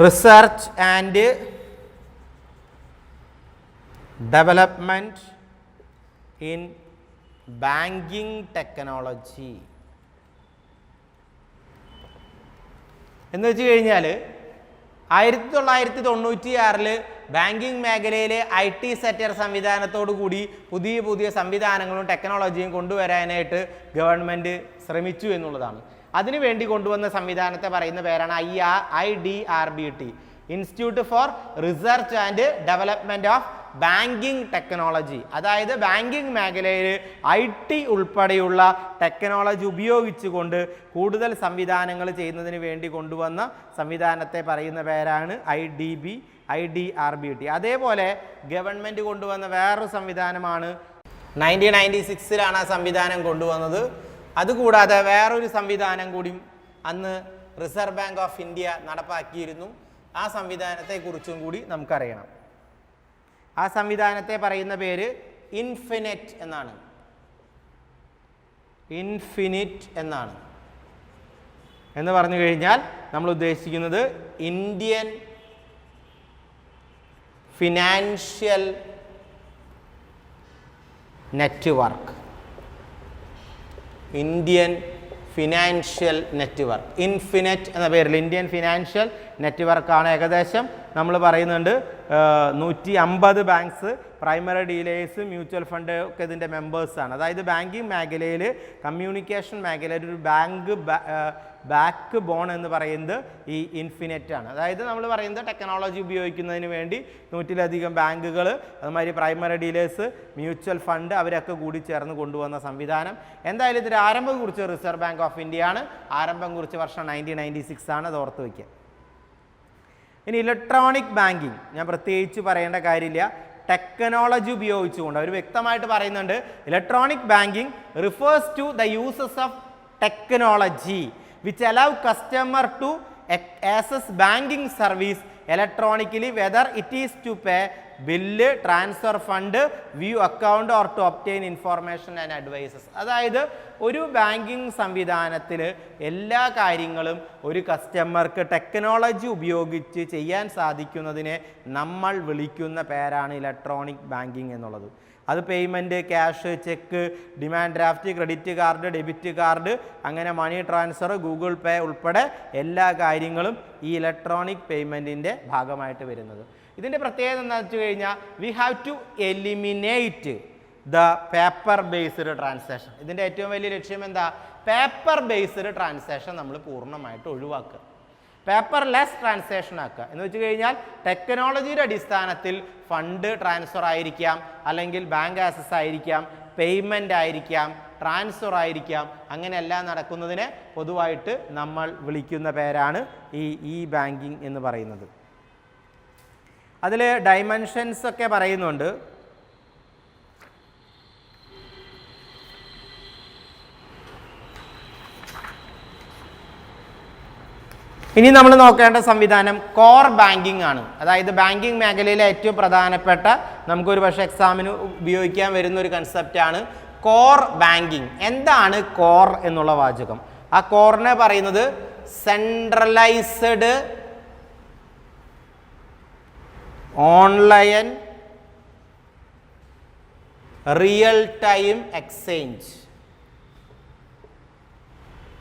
research and development in banking technology എന്ന് വെച്ച് കഴിഞ്ഞാൽ 1996 ബാങ്കിങ് മേഖലയിലെ IT സെക്ടർ സംവിധാനത്തോടു കൂടി പുതിയ പുതിയ സംവിധാനങ്ങളും ടെക്നോളജിയും കൊണ്ടുവരാനായിട്ട് ഗവൺമെൻറ് ശ്രമിച്ചു എന്നുള്ളതാണ്. അതിനുവേണ്ടി കൊണ്ടുവന്ന സംവിധാനത്തെ പറയുന്ന പേരാണ് IDRBT, institute for research and development of banking technology. അതായത് ബാങ്കിങ് മേഖലയിൽ IT ഉൾപ്പെടെയുള്ള ടെക്നോളജി ഉപയോഗിച്ചുകൊണ്ട് കൂടുതൽ സംവിധാനങ്ങൾ ചെയ്യുന്നതിന് വേണ്ടി കൊണ്ടുവന്ന സംവിധാനത്തെ പറയുന്ന പേരാണ് IDRBT. അതേപോലെ ഗവൺമെൻറ് കൊണ്ടുവന്ന വേറൊരു സംവിധാനമാണ് 1996 ആ സംവിധാനം കൊണ്ടുവന്നത്. അതുകൂടാതെ വേറൊരു സംവിധാനം കൂടി അന്ന് റിസർവ് ബാങ്ക് ഓഫ് ഇന്ത്യ നടപ്പാക്കിയിരുന്നു. ആ സംവിധാനത്തെക്കുറിച്ചും കൂടി നമുക്കറിയണം. ആ സംവിധാനത്തെ പറയുന്ന പേര് ഇൻഫിനിറ്റ് എന്നാണ്. എന്ന് പറഞ്ഞു കഴിഞ്ഞാൽ നമ്മൾ ഉദ്ദേശിക്കുന്നത് ഇന്ത്യൻ ഫിനാൻഷ്യൽ നെറ്റ്വർക്ക്. ഇൻഫിനിറ്റ് എന്ന പേരിൽ ഇന്ത്യൻ ഫിനാൻഷ്യൽ നെറ്റ്വർക്കാണ്. ഏകദേശം നമ്മൾ പറയുന്നുണ്ട് 150 banks, primary dealers, mutual fund ഒക്കെ ഇതിൻ്റെ മെമ്പേഴ്സാണ്. അതായത് ബാങ്കിങ് മേഖലയിൽ, കമ്മ്യൂണിക്കേഷൻ മേഖലയിൽ ഒരു ബാക്ക് ബോൺ എന്ന് പറയുന്നത് ഈ ഇൻഫിനിറ്റ് ആണ്. അതായത് നമ്മൾ പറയുന്നത് ടെക്നോളജി ഉപയോഗിക്കുന്നതിന് വേണ്ടി 100-ലധികം ബാങ്കുകൾ, അതുമാതിരി പ്രൈമറി ഡീലേഴ്സ്, മ്യൂച്വൽ ഫണ്ട് അവരൊക്കെ കൂടി ചേർന്ന് കൊണ്ടുവന്ന സംവിധാനം. എന്തായാലും ഇതിൻ്റെ ആരംഭം കുറിച്ച് റിസർവ് ബാങ്ക് ഓഫ് ഇന്ത്യ ആണ്. ആരംഭം കുറിച്ച് വർഷം 1996 ആണ്. അത് ഓർത്ത് വയ്ക്കുക. ഇനി ഇലക്ട്രോണിക് ബാങ്കിങ് ഞാൻ പ്രത്യേകിച്ച് പറയേണ്ട കാര്യമില്ല. ടെക്നോളജി ഉപയോഗിച്ചുകൊണ്ട് അവർ വ്യക്തമായിട്ട് പറയുന്നുണ്ട്, electronic banking refers to the uses of technology which allow customer to access banking service electronically, whether it is to pay bill, transfer fund, view account or to obtain information and advices. അതായത് ഒരു banking സംവിധാനത്തിൽ എല്ലാ കാര്യങ്ങളും ഒരു കസ്റ്റമർക്ക് technology ഉപയോഗിച്ച് ചെയ്യാൻ സാധിക്കുന്നതിനെ നമ്മൾ വിളിക്കുന്ന പേരാണ് ഇലക്ട്രോണിക് ബാങ്കിങ് എന്നുള്ളത്. അത് payment, cash, check, demand draft, credit card, debit card, അങ്ങനെ മണി ട്രാൻസ്ഫർ, ഗൂഗിൾ പേ ഉൾപ്പെടെ എല്ലാ കാര്യങ്ങളും ഈ ഇലക്ട്രോണിക് പേയ്മെൻറ്റിൻ്റെ ഭാഗമായിട്ട് വരുന്നത്. ഇതിൻ്റെ പ്രത്യേകത എന്താണെന്ന് വെച്ച് കഴിഞ്ഞാൽ we have to eliminate the paper based transaction. ഇതിൻ്റെ ഏറ്റവും വലിയ ലക്ഷ്യം എന്താ? പേപ്പർ ബേസ്ഡ് ട്രാൻസാക്ഷൻ നമ്മൾ പൂർണ്ണമായിട്ട് ഒഴിവാക്കുക, പേപ്പർലെസ് ട്രാൻസാക്ഷൻ ആക്കുക. എന്ന് വെച്ച് കഴിഞ്ഞാൽ ടെക്നോളജിയുടെ അടിസ്ഥാനത്തിൽ ഫണ്ട് ട്രാൻസ്ഫർ ആയിരിക്കാം, അല്ലെങ്കിൽ ബാങ്ക് ആക്സസ് ആയിരിക്കാം, പേയ്മെൻ്റ് ആയിരിക്കാം, ട്രാൻസ്ഫർ അങ്ങനെ എല്ലാം നടക്കുന്നതിനെ പൊതുവായിട്ട് നമ്മൾ വിളിക്കുന്ന പേരാണ് ഈ ബാങ്കിങ് എന്ന് പറയുന്നത്. അതിൽ ഡൈമെൻഷൻസ് ഒക്കെ പറയുന്നുണ്ട്. ഇനി നമ്മൾ നോക്കേണ്ട സംവിധാനം കോർ ബാങ്കിങ് ആണ്. അതായത് ബാങ്കിങ് മേഖലയിലെ ഏറ്റവും പ്രധാനപ്പെട്ട, നമുക്കൊരു പക്ഷേ എക്സാമിന് ഉപയോഗിക്കാൻ വരുന്ന ഒരു കൺസെപ്റ്റാണ് കോർ ബാങ്കിങ്. എന്താണ് കോർ എന്നുള്ള വാചകം? ആ കോറിനെ പറയുന്നത് centralised online real time exchange.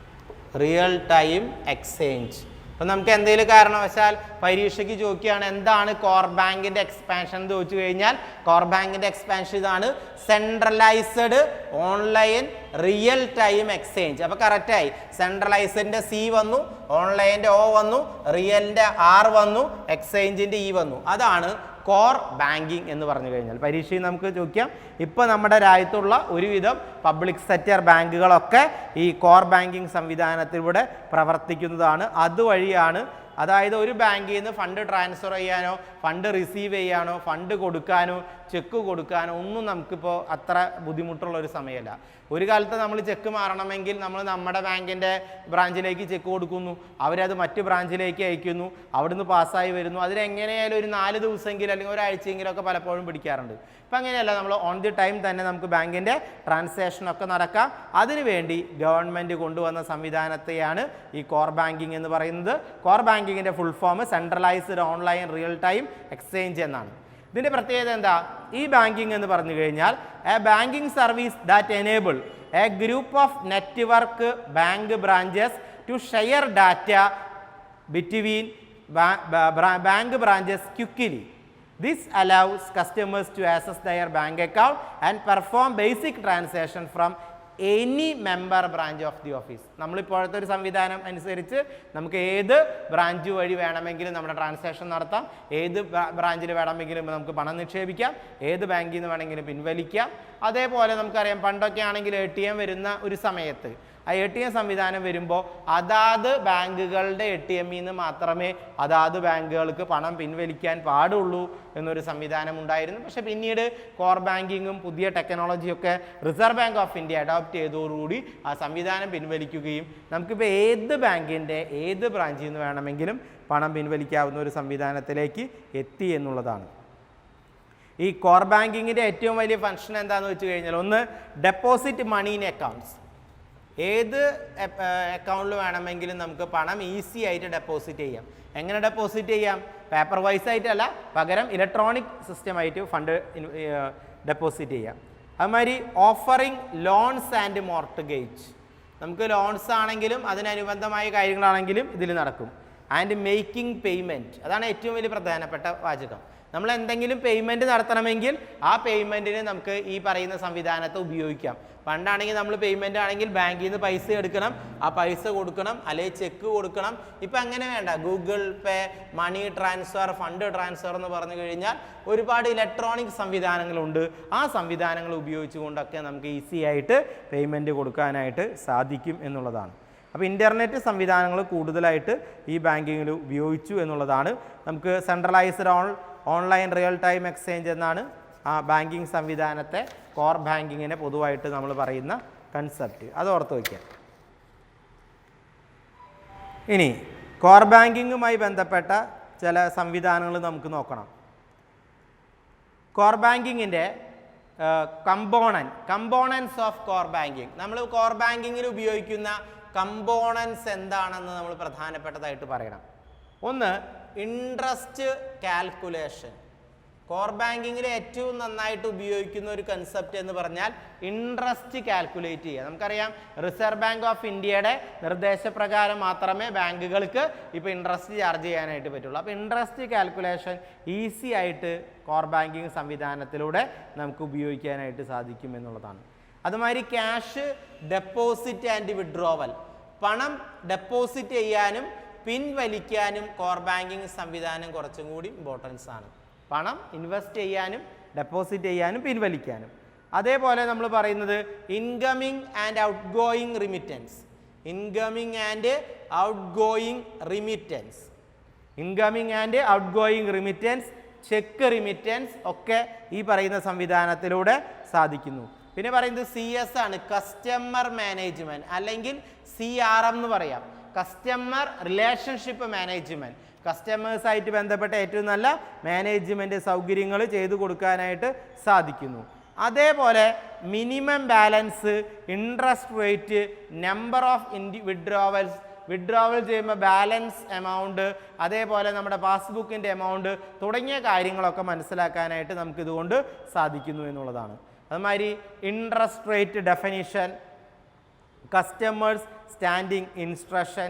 അപ്പം നമുക്ക് എന്തെങ്കിലും കാരണവശാൽ പരീക്ഷയ്ക്ക് ചോദിക്കുകയാണ് എന്താണ് കോർ ബാങ്കിൻ്റെ എക്സ്പാൻഷൻ എന്ന് ചോദിച്ചു കഴിഞ്ഞാൽ, കോർ ബാങ്കിൻ്റെ എക്സ്പാൻഷൻ ഇതാണ്, centralised online real time exchange. അപ്പോൾ കറക്റ്റായി, സെൻട്രലൈസ്ഡിൻ്റെ C വന്നു, ഓൺലൈൻ്റെ O വന്നു, റിയലിൻ്റെ R വന്നു, എക്സ്ചേഞ്ചിൻ്റെ E വന്നു. അതാണ് കോർ ബാങ്കിങ് എന്ന് പറഞ്ഞു കഴിഞ്ഞാൽ. പരീക്ഷയിൽ നമുക്ക് ചോദിക്കാം. ഇപ്പോൾ നമ്മുടെ രാജ്യത്തുള്ള ഒരുവിധം പബ്ലിക് സെക്ടർ ബാങ്കുകളൊക്കെ ഈ കോർ ബാങ്കിങ് സംവിധാനത്തിലൂടെ പ്രവർത്തിക്കുന്നതാണ്. അതുവഴിയാണ്, അതായത് ഒരു ബാങ്കിൽ നിന്ന് ഫണ്ട് ട്രാൻസ്ഫർ ചെയ്യാനോ, ഫണ്ട് റിസീവ് ചെയ്യാനോ, ഫണ്ട് കൊടുക്കാനോ, ചെക്ക് കൊടുക്കാനോ ഒന്നും നമുക്കിപ്പോൾ അത്ര ബുദ്ധിമുട്ടുള്ള ഒരു സമയമല്ല. ഒരു കാലത്ത് നമ്മൾ ചെക്ക് മാറണമെങ്കിൽ നമ്മൾ നമ്മുടെ ബാങ്കിൻ്റെ ബ്രാഞ്ചിലേക്ക് ചെക്ക് കൊടുക്കുന്നു, അവരത് മറ്റ് ബ്രാഞ്ചിലേക്ക് അയക്കുന്നു, അവിടുന്ന് പാസ്സായി വരുന്നു. അതിലെങ്ങനെയായാലും ഒരു 4 ദിവസമെങ്കിലും അല്ലെങ്കിൽ ഒരാഴ്ചയെങ്കിലും ഒക്കെ പലപ്പോഴും പിടിക്കാറുണ്ട്. ഇപ്പം അങ്ങനെയല്ല, നമ്മൾ ഓൺ ദി ടൈം തന്നെ നമുക്ക് ബാങ്കിൻ്റെ ട്രാൻസാക്ഷനൊക്കെ നടക്കാം. അതിനുവേണ്ടി ഗവൺമെൻറ് കൊണ്ടുവന്ന സംവിധാനത്തെയാണ് ഈ കോർ ബാങ്കിങ് എന്ന് പറയുന്നത്. കോർ ബാങ്കിങ്ങിൻ്റെ full form centralised online real time exchange എന്നാണ്. ഇതിൻ്റെ പ്രത്യേകത എന്താ? ഈ ബാങ്കിങ് എന്ന് പറഞ്ഞു കഴിഞ്ഞാൽ a banking service that enable a group of network bank branches to share data between bank branches quickly. This allows customers to access their bank account and perform basic transaction from any member branch of the office. നമ്മളിപ്പോഴത്തെ ഒരു സംവിധാനം അനുസരിച്ച് നമുക്ക് ഏത് branch വഴി വേണമെങ്കിലും നമ്മുടെ transaction നടത്താം, ഏത് ബ്രാഞ്ചിൽ വേണമെങ്കിലും നമുക്ക് പണം നിക്ഷേപിക്കാം, ഏത് ബാങ്കിൽ നിന്ന് വേണമെങ്കിലും പിൻവലിക്കാം. അതേപോലെ നമുക്കറിയാം പണ്ടൊക്കെ ആണെങ്കിൽ ATM വരുന്ന ഒരു സമയത്ത് ആ ATM സംവിധാനം വരുമ്പോൾ അതാത് ബാങ്കുകളുടെ ATMിൽ നിന്ന് മാത്രമേ അതാത് ബാങ്കുകൾക്ക് പണം പിൻവലിക്കാൻ പാടുള്ളൂ എന്നൊരു സംവിധാനം ഉണ്ടായിരുന്നു. പക്ഷേ പിന്നീട് കോർ ബാങ്കിങ്ങും പുതിയ ടെക്നോളജിയൊക്കെ reserve bank of India adopt ചെയ്തതോടുകൂടി ആ സംവിധാനം പിൻവലിക്കുകയും നമുക്കിപ്പോൾ ഏത് ബാങ്കിൻ്റെ ഏത് ബ്രാഞ്ചിൽ നിന്ന് വേണമെങ്കിലും പണം പിൻവലിക്കാവുന്ന ഒരു സംവിധാനത്തിലേക്ക് എത്തി എന്നുള്ളതാണ്. ഈ കോർ ബാങ്കിങ്ങിൻ്റെ ഏറ്റവും വലിയ ഫംഗ്ഷൻ എന്താണെന്ന് വെച്ച് കഴിഞ്ഞാൽ, ഒന്ന് ഡെപ്പോസിറ്റ് മണി ഇൻ അക്കൗണ്ട്സ്. ഏത് അക്കൗണ്ടിൽ വേണമെങ്കിലും നമുക്ക് പണം ഈസി ആയിട്ട് ഡെപ്പോസിറ്റ് ചെയ്യാം. എങ്ങനെ ഡെപ്പോസിറ്റ് ചെയ്യാം? പേപ്പർ വൈസ് ആയിട്ടല്ല, പകരം ഇലക്ട്രോണിക് സിസ്റ്റമായിട്ട് ഫണ്ട് ഡെപ്പോസിറ്റ് ചെയ്യാം. അതുമാതിരി ഓഫറിങ് ലോൺസ് ആൻഡ് മോർട്ട്ഗേജ്. നമുക്ക് ലോൺസ് ആണെങ്കിലും അതിനനുബന്ധമായ കാര്യങ്ങളാണെങ്കിലും ഇതിൽ നടക്കും. ആൻഡ് മേക്കിംഗ് പേയ്മെൻറ്റ്, അതാണ് ഏറ്റവും വലിയ പ്രധാനപ്പെട്ട വാചകം. നമ്മൾ എന്തെങ്കിലും പേയ്മെൻറ്റ് നടത്തണമെങ്കിൽ ആ പേയ്മെൻറ്റിന് നമുക്ക് ഈ പറയുന്ന സംവിധാനത്തെ ഉപയോഗിക്കാം. പണ്ടാണെങ്കിൽ നമ്മൾ പേയ്മെൻ്റ് ആണെങ്കിൽ ബാങ്കിൽ നിന്ന് പൈസ എടുക്കണം, ആ പൈസ കൊടുക്കണം, അല്ലെങ്കിൽ ചെക്ക് കൊടുക്കണം. ഇപ്പം അങ്ങനെ വേണ്ട, ഗൂഗിൾ പേ, മണി ട്രാൻസ്ഫർ, ഫണ്ട് ട്രാൻസ്ഫർ എന്ന് പറഞ്ഞു കഴിഞ്ഞാൽ ഒരുപാട് ഇലക്ട്രോണിക് സംവിധാനങ്ങളുണ്ട്. ആ സംവിധാനങ്ങൾ ഉപയോഗിച്ചുകൊണ്ടൊക്കെ നമുക്ക് ഈസി ആയിട്ട് പേയ്മെൻറ്റ് കൊടുക്കാനായിട്ട് സാധിക്കും എന്നുള്ളതാണ്. അപ്പോൾ ഇൻ്റർനെറ്റ് സംവിധാനങ്ങൾ കൂടുതലായിട്ട് ഈ ബാങ്കിങ്ങിൽ ഉപയോഗിച്ചു എന്നുള്ളതാണ്. നമുക്ക് centralised online real time exchange എന്നാണ് ആ ബാങ്കിങ് സംവിധാനത്തെ, കോർ ബാങ്കിങ്ങിനെ പൊതുവായിട്ട് നമ്മൾ പറയുന്ന കൺസെപ്റ്റ്. അത് ഓർത്ത് വയ്ക്കാം. ഇനി കോർ ബാങ്കിങ്ങുമായി ബന്ധപ്പെട്ട ചില സംവിധാനങ്ങൾ നമുക്ക് നോക്കണം. കോർ ബാങ്കിങ്ങിൻ്റെ കമ്പോണൻസ് ഓഫ് കോർ ബാങ്കിങ്. നമ്മൾ കോർ ബാങ്കിങ്ങിൽ ഉപയോഗിക്കുന്ന കമ്പോണൻസ് എന്താണെന്ന് നമ്മൾ പ്രധാനപ്പെട്ടതായിട്ട് പറയണം. ഒന്ന്, ഇൻട്രസ്റ്റ് കാൽക്കുലേഷൻ. കോർ ബാങ്കിങ്ങിൽ ഏറ്റവും നന്നായിട്ട് ഉപയോഗിക്കുന്ന ഒരു കൺസെപ്റ്റ് എന്ന് പറഞ്ഞാൽ ഇൻട്രസ്റ്റ് കാൽക്കുലേറ്റ് ചെയ്യുക. നമുക്കറിയാം റിസർവ് ബാങ്ക് ഓഫ് ഇന്ത്യയുടെ നിർദ്ദേശപ്രകാരം മാത്രമേ ബാങ്കുകൾക്ക് ഇപ്പോൾ ഇൻട്രസ്റ്റ് ചാർജ് ചെയ്യാനായിട്ട് പറ്റുള്ളൂ. അപ്പോൾ ഇൻട്രസ്റ്റ് കാൽക്കുലേഷൻ ഈസി ആയിട്ട് കോർ ബാങ്കിങ് സംവിധാനത്തിലൂടെ നമുക്ക് ഉപയോഗിക്കാനായിട്ട് സാധിക്കും എന്നുള്ളതാണ്. അതുമാതിരി ക്യാഷ് ഡെപ്പോസിറ്റ് ആൻഡ് വിഡ്രോവൽ. പണം ഡെപ്പോസിറ്റ് ചെയ്യാനും പിൻവലിക്കാനും കോർ ബാങ്കിങ് സംവിധാനം കുറച്ചും കൂടി ഇമ്പോർട്ടൻസ് ആണ്. പണം ഇൻവെസ്റ്റ് ചെയ്യാനും ഡെപ്പോസിറ്റ് ചെയ്യാനും പിൻവലിക്കാനും. അതേപോലെ നമ്മൾ പറയുന്നത് incoming and outgoing remittance. Incoming and outgoing remittance. Incoming and outgoing remittance, cheque remittance ഒക്കെ ഈ പറയുന്ന സംവിധാനത്തിലൂടെ സാധിക്കുന്നു. പിന്നെ പറയുന്നത് CS ആണ്, കസ്റ്റമർ മാനേജ്മെൻറ്റ്, അല്ലെങ്കിൽ CRM എന്ന് പറയാം, കസ്റ്റമർ റിലേഷൻഷിപ്പ് മാനേജ്മെൻറ്റ്. കസ്റ്റമേഴ്സായിട്ട് ബന്ധപ്പെട്ട ഏറ്റവും നല്ല മാനേജ്മെൻറ്റ് സൗകര്യങ്ങൾ ചെയ്തു കൊടുക്കാനായിട്ട് സാധിക്കുന്നു. അതേപോലെ minimum balance, interest rate, number of withdrawal ചെയ്യുമ്പോൾ ബാലൻസ് എമൗണ്ട്, അതേപോലെ നമ്മുടെ പാസ്ബുക്കിൻ്റെ എമൗണ്ട് തുടങ്ങിയ കാര്യങ്ങളൊക്കെ മനസ്സിലാക്കാനായിട്ട് നമുക്കിതുകൊണ്ട് സാധിക്കുന്നു എന്നുള്ളതാണ്. അതുമാതിരി interest rate definition, customers standing instruction,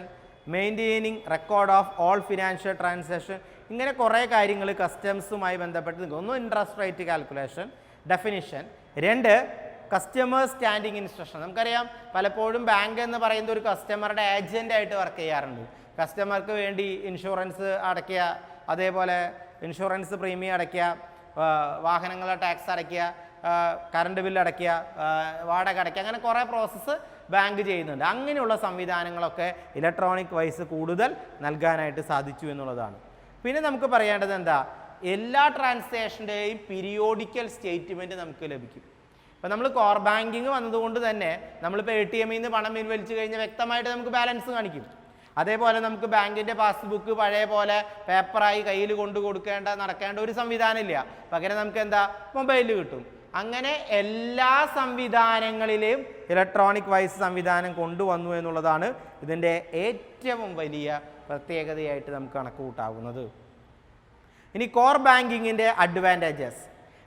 maintaining record of all financial transaction, ഇങ്ങനെ കുറേ കാര്യങ്ങൾ കസ്റ്റംസുമായി ബന്ധപ്പെട്ട് നിൽക്കും. ഒന്ന് ഇൻട്രസ്റ്റ് റേറ്റ് കാൽക്കുലേഷൻ ഡെഫിനിഷൻ, രണ്ട് കസ്റ്റമേഴ്സ് സ്റ്റാൻഡിംഗ് ഇൻസ്ട്രക്ഷൻ. നമുക്കറിയാം പലപ്പോഴും ബാങ്ക് എന്ന് പറയുന്ന ഒരു കസ്റ്റമറുടെ ഏജൻ്റായിട്ട് വർക്ക് ചെയ്യാറുണ്ട്. കസ്റ്റമർക്ക് വേണ്ടി ഇൻഷുറൻസ് അടയ്ക്കുക, അതേപോലെ ഇൻഷുറൻസ് പ്രീമിയം അടയ്ക്കുക, വാഹനങ്ങളുടെ ടാക്സ് അടയ്ക്കുക, കറണ്ട് ബില്ല് അടയ്ക്കുക, വാടക അടയ്ക്കുക, അങ്ങനെ കുറേ പ്രോസസ്സ് ബാങ്ക് ചെയ്യുന്നുണ്ട്. അങ്ങനെയുള്ള സംവിധാനങ്ങളൊക്കെ ഇലക്ട്രോണിക് വൈസ് കൂടുതൽ നൽകാനായിട്ട് സാധിച്ചു എന്നുള്ളതാണ്. പിന്നെ നമുക്ക് പറയേണ്ടത് എന്താ, എല്ലാ ട്രാൻസാക്ഷൻ്റെയും പീരിയോഡിക്കൽ സ്റ്റേറ്റ്മെൻറ്റ് നമുക്ക് ലഭിക്കും. ഇപ്പോൾ നമ്മൾ കോർ ബാങ്കിങ് വന്നതുകൊണ്ട് തന്നെ നമ്മളിപ്പോൾ ATMിൽ നിന്ന് പണം പിൻവലിച്ച് കഴിഞ്ഞാൽ വ്യക്തമായിട്ട് നമുക്ക് ബാലൻസ് കാണിക്കും. അതേപോലെ നമുക്ക് ബാങ്കിൻ്റെ പാസ്ബുക്ക് പഴയ പോലെ പേപ്പറായി കയ്യിൽ നടക്കേണ്ട ഒരു സംവിധാനം ഇല്ല. പകരം നമുക്ക് എന്താ, മൊബൈലിൽ കിട്ടും. അങ്ങനെ എല്ലാ സംവിധാനങ്ങളിലെയും ഇലക്ട്രോണിക് വൈസ് സംവിധാനം കൊണ്ടുവന്നു എന്നുള്ളതാണ് ഇതിൻ്റെ ഏറ്റവും വലിയ പ്രത്യേകതയായിട്ട് നമുക്ക് കണക്ക് കൂട്ടാവുന്നത്. ഇനി കോർ ബാങ്കിങ്ങിൻ്റെ advantages.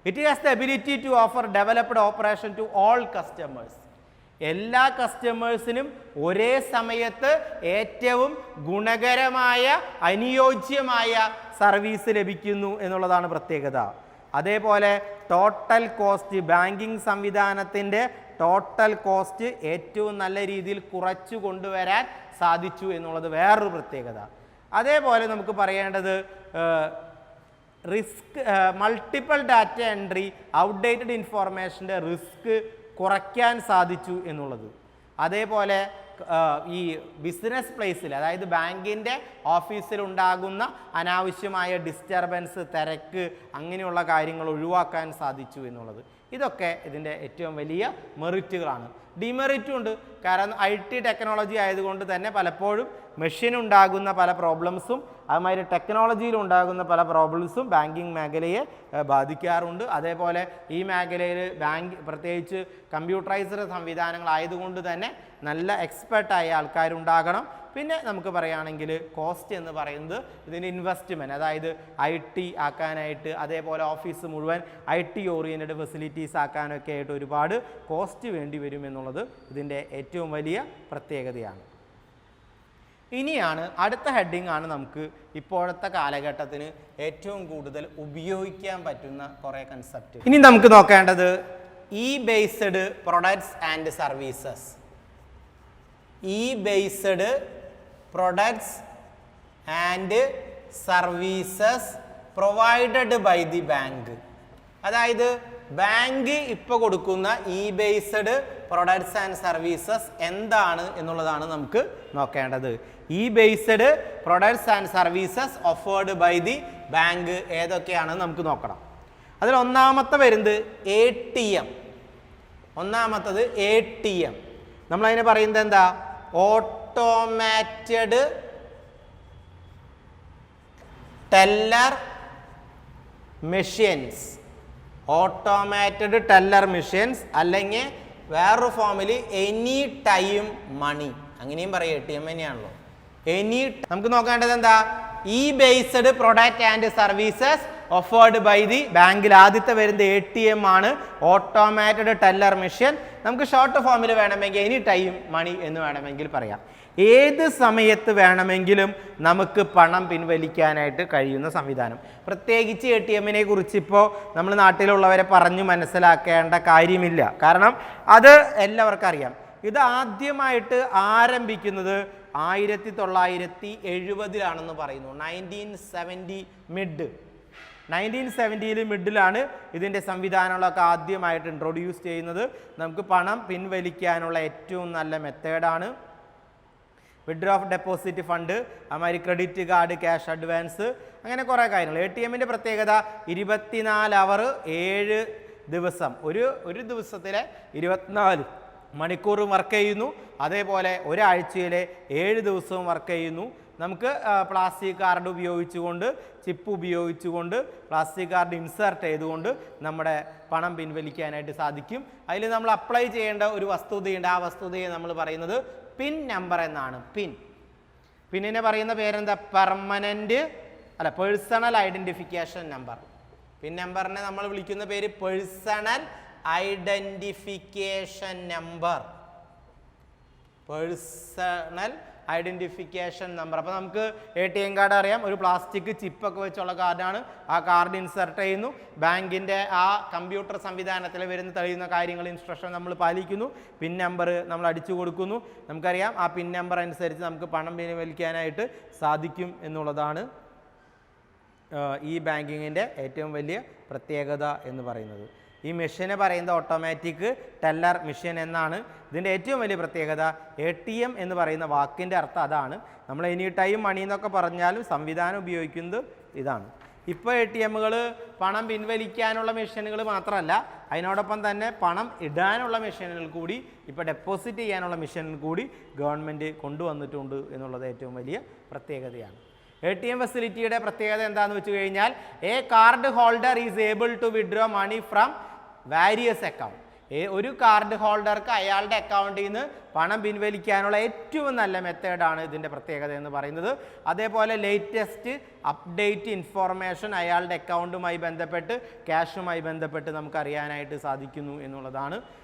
It has the ability to offer developed operation to all customers. എല്ലാ കസ്റ്റമേഴ്സിനും ഒരേ സമയത്ത് ഏറ്റവും ഗുണകരമായ അനുയോജ്യമായ സർവീസ് ലഭിക്കുന്നു എന്നുള്ളതാണ് പ്രത്യേകത. അതേപോലെ ടോട്ടൽ കോസ്റ്റ്, ബാങ്കിങ് സംവിധാനത്തിൻ്റെ ടോട്ടൽ കോസ്റ്റ് ഏറ്റവും നല്ല രീതിയിൽ കുറച്ചു കൊണ്ടുവരാൻ സാധിച്ചു എന്നുള്ളത് വേറൊരു പ്രത്യേകത. അതേപോലെ നമുക്ക് പറയേണ്ടത് risk, multiple data entry, outdated ഇൻഫോർമേഷൻ്റെ റിസ്ക് കുറയ്ക്കാൻ സാധിച്ചു എന്നുള്ളത്. അതേപോലെ ഈ ബിസിനസ് പ്ലേസിൽ, അതായത് ബാങ്കിൻ്റെ ഓഫീസിൽ ഉണ്ടാകുന്ന അനാവശ്യമായ ഡിസ്റ്റർബൻസ്, തിരക്ക്, അങ്ങനെയുള്ള കാര്യങ്ങൾ ഒഴിവാക്കാൻ സാധിച്ചു എന്നുള്ളത്. ഇതൊക്കെ ഇതിൻ്റെ ഏറ്റവും വലിയ മെറിറ്റുകളാണ്. ഡിമെറിറ്റും ഉണ്ട്. കാരണം IT ടെക്നോളജി ആയതുകൊണ്ട് തന്നെ പലപ്പോഴും മെഷീനുണ്ടാകുന്ന പല പ്രോബ്ലംസും അതുമാതിരി ടെക്നോളജിയിൽ ഉണ്ടാകുന്ന പല പ്രോബ്ലംസും ബാങ്കിങ് മേഖലയെ ബാധിക്കാറുണ്ട്. അതേപോലെ ഈ മേഖലയിൽ പ്രത്യേകിച്ച് കമ്പ്യൂട്ടറൈസ്ഡ് സംവിധാനങ്ങളായതുകൊണ്ട് തന്നെ നല്ല എക്സ്പെർട്ടായ ആൾക്കാരുണ്ടാകണം. പിന്നെ നമുക്ക് പറയുകയാണെങ്കിൽ കോസ്റ്റ് എന്ന് പറയുന്നത് ഇതിൻ്റെ ഇൻവെസ്റ്റ്മെൻറ്റ്, അതായത് IT ആക്കാനായിട്ട്, അതേപോലെ ഓഫീസ് മുഴുവൻ IT ഓറിയൻറ്റഡ് ഫെസിലിറ്റീസ് ആക്കാനൊക്കെ ആയിട്ട് ഒരുപാട് കോസ്റ്റ് വേണ്ടി വരും എന്നുള്ളത് ഇതിൻ്റെ ഏറ്റവും വലിയ പ്രത്യേകതയാണ്. ഇനിയാണ് അടുത്ത ഹെഡിങ് ആണ് നമുക്ക് ഇപ്പോഴത്തെ കാലഘട്ടത്തിന് ഏറ്റവും കൂടുതൽ ഉപയോഗിക്കാൻ പറ്റുന്ന കുറേ കൺസെപ്റ്റ്. ഇനി നമുക്ക് നോക്കേണ്ടത് based products and services. Based products and services provided by the bank. അതായത് ബാങ്ക് ഇപ്പോൾ കൊടുക്കുന്ന ബേസ്ഡ് പ്രൊഡക്ട്സ് ആൻഡ് സർവീസസ് എന്താണ് എന്നുള്ളതാണ് നമുക്ക് നോക്കേണ്ടത്. Based products and services offered by the bank ഏതൊക്കെയാണെന്ന് നമുക്ക് നോക്കണം. അതിൽ ഒന്നാമത്തെ വരുന്നത് ATM. ഒന്നാമത്തത് ATM. നമ്മളതിനെ പറയുന്നത് എന്താ? Automated teller machines. Automated teller machines, അല്ലെങ്കിൽ വേറൊരു ഫോമിൽ എനി ടൈം മണി, അങ്ങനെയും പറയും. ATM തന്നെയാണല്ലോ. നമുക്ക് നോക്കേണ്ടത് എന്താ? Based product and services offered by the ബാങ്കിൽ. ആദ്യത്തെ വരുന്നത് ATM ആണ്, ഓട്ടോമാറ്റഡ് ടെല്ലർ മെഷീൻ. നമുക്ക് ഷോർട്ട് ഫോമിൽ വേണമെങ്കിൽ എനി ടൈം മണി എന്ന് വേണമെങ്കിൽ പറയാം. ഏത് സമയത്ത് വേണമെങ്കിലും നമുക്ക് പണം പിൻവലിക്കാനായിട്ട് കഴിയുന്ന സംവിധാനം. പ്രത്യേകിച്ച് ATMനെ കുറിച്ച് ഇപ്പോൾ നമ്മൾ നാട്ടിലുള്ളവരെ പറഞ്ഞു മനസ്സിലാക്കേണ്ട കാര്യമില്ല. കാരണം അത് എല്ലാവർക്കും അറിയാം. ഇത് ആദ്യമായിട്ട് ആരംഭിക്കുന്നത് 1970 പറയുന്നു. 1970 മിഡിലാണ് ഇതിൻ്റെ സംവിധാനങ്ങളൊക്കെ ആദ്യമായിട്ട് ഇൻട്രൊഡ്യൂസ് ചെയ്യുന്നത്. നമുക്ക് പണം പിൻവലിക്കാനുള്ള ഏറ്റവും നല്ല മെത്തേഡാണ് വിഡ്രോ ഓഫ് ഡെപ്പോസിറ്റ് ഫണ്ട്, അതുമാതിരി ക്രെഡിറ്റ് കാർഡ്, ക്യാഷ് അഡ്വാൻസ്, അങ്ങനെ കുറേ കാര്യങ്ങൾ. ATMൻ്റെ പ്രത്യേകത 24 അവർ 7 ദിവസം, ഒരു ദിവസത്തിലെ 24 മണിക്കൂറും വർക്ക് ചെയ്യുന്നു. അതേപോലെ ഒരാഴ്ചയിലെ 7 ദിവസവും വർക്ക് ചെയ്യുന്നു. നമുക്ക് പ്ലാസ്റ്റിക് കാർഡ് ഉപയോഗിച്ചുകൊണ്ട്, ചിപ്പ് ഉപയോഗിച്ചുകൊണ്ട്, പ്ലാസ്റ്റിക് കാർഡ് ഇൻസേർട്ട് ചെയ്തുകൊണ്ട് നമ്മുടെ പണം പിൻവലിക്കാനായിട്ട് സാധിക്കും. അതിൽ നമ്മൾ അപ്ലൈ ചെയ്യേണ്ട ഒരു വസ്തുതയുണ്ട്. ആ വസ്തുതയെ നമ്മൾ പറയുന്നത് പിൻ നമ്പർ എന്നാണ്. പിന്നിനെ പറയുന്ന പേരെന്താ? Personal identification number. പിൻ നമ്പറിനെ നമ്മൾ വിളിക്കുന്ന പേര് personal identification number. Personal identification number. അപ്പോൾ നമുക്ക് ATM കാർഡ് അറിയാം, ഒരു പ്ലാസ്റ്റിക് ചിപ്പൊക്കെ വെച്ചുള്ള കാർഡാണ്. ആ കാർഡ് ഇൻസെർട്ട് ചെയ്യുന്നു. ബാങ്കിൻ്റെ ആ കമ്പ്യൂട്ടർ സംവിധാനത്തിൽ തെളിയുന്ന കാര്യങ്ങൾ, ഇൻസ്ട്രക്ഷൻ നമ്മൾ പാലിക്കുന്നു. പിൻ നമ്പർ നമ്മൾ അടിച്ചു കൊടുക്കുന്നു. നമുക്കറിയാം ആ പിൻ നമ്പർ അനുസരിച്ച് നമുക്ക് പണം പിൻവലിക്കാനായിട്ട് സാധിക്കും എന്നുള്ളതാണ് ബാങ്കിങ്ങിൻ്റെ ഏറ്റവും വലിയ പ്രത്യേകത എന്ന് പറയുന്നത്. മെഷീനെ പറയുന്നത് ഓട്ടോമാറ്റിക് ടെല്ലർ മെഷീൻ എന്നാണ്. ഇതിൻ്റെ ഏറ്റവും വലിയ പ്രത്യേകത ATM എന്ന് പറയുന്ന വാക്കിൻ്റെ അർത്ഥം അതാണ്. നമ്മൾ എനി ടൈം മണി എന്നൊക്കെ പറഞ്ഞാലും സംവിധാനം ഉപയോഗിക്കുന്നത് ഇതാണ്. ഇപ്പോൾ ATMകൾ പണം പിൻവലിക്കാനുള്ള മെഷീനുകൾ മാത്രമല്ല, അതിനോടൊപ്പം തന്നെ പണം ഇടാനുള്ള മെഷീനുകൾ കൂടി, ഇപ്പോൾ ഡെപ്പോസിറ്റ് ചെയ്യാനുള്ള മെഷീനുകൾ കൂടി ഗവൺമെൻറ് കൊണ്ടുവന്നിട്ടുണ്ട് എന്നുള്ളത് ഏറ്റവും വലിയ പ്രത്യേകതയാണ്. ATM ഫെസിലിറ്റിയുടെ പ്രത്യേകത എന്താണെന്ന് വെച്ച് കഴിഞ്ഞാൽ a card holder is able to withdraw money from various account. ഒരു കാർഡ് ഹോൾഡർക്ക് അയാളുടെ അക്കൗണ്ടിൽ നിന്ന് പണം പിൻവലിക്കാനുള്ള ഏറ്റവും നല്ല മെത്തേഡാണ് ഇതിൻ്റെ പ്രത്യേകത എന്ന് പറയുന്നത്. അതേപോലെ ലേറ്റസ്റ്റ് അപ്ഡേറ്റ് ഇൻഫോർമേഷൻ അയാളുടെ അക്കൗണ്ടുമായി ബന്ധപ്പെട്ട്, ക്യാഷുമായി ബന്ധപ്പെട്ട് നമുക്ക് അറിയാനായിട്ട് സാധിക്കുന്നു എന്നുള്ളതാണ്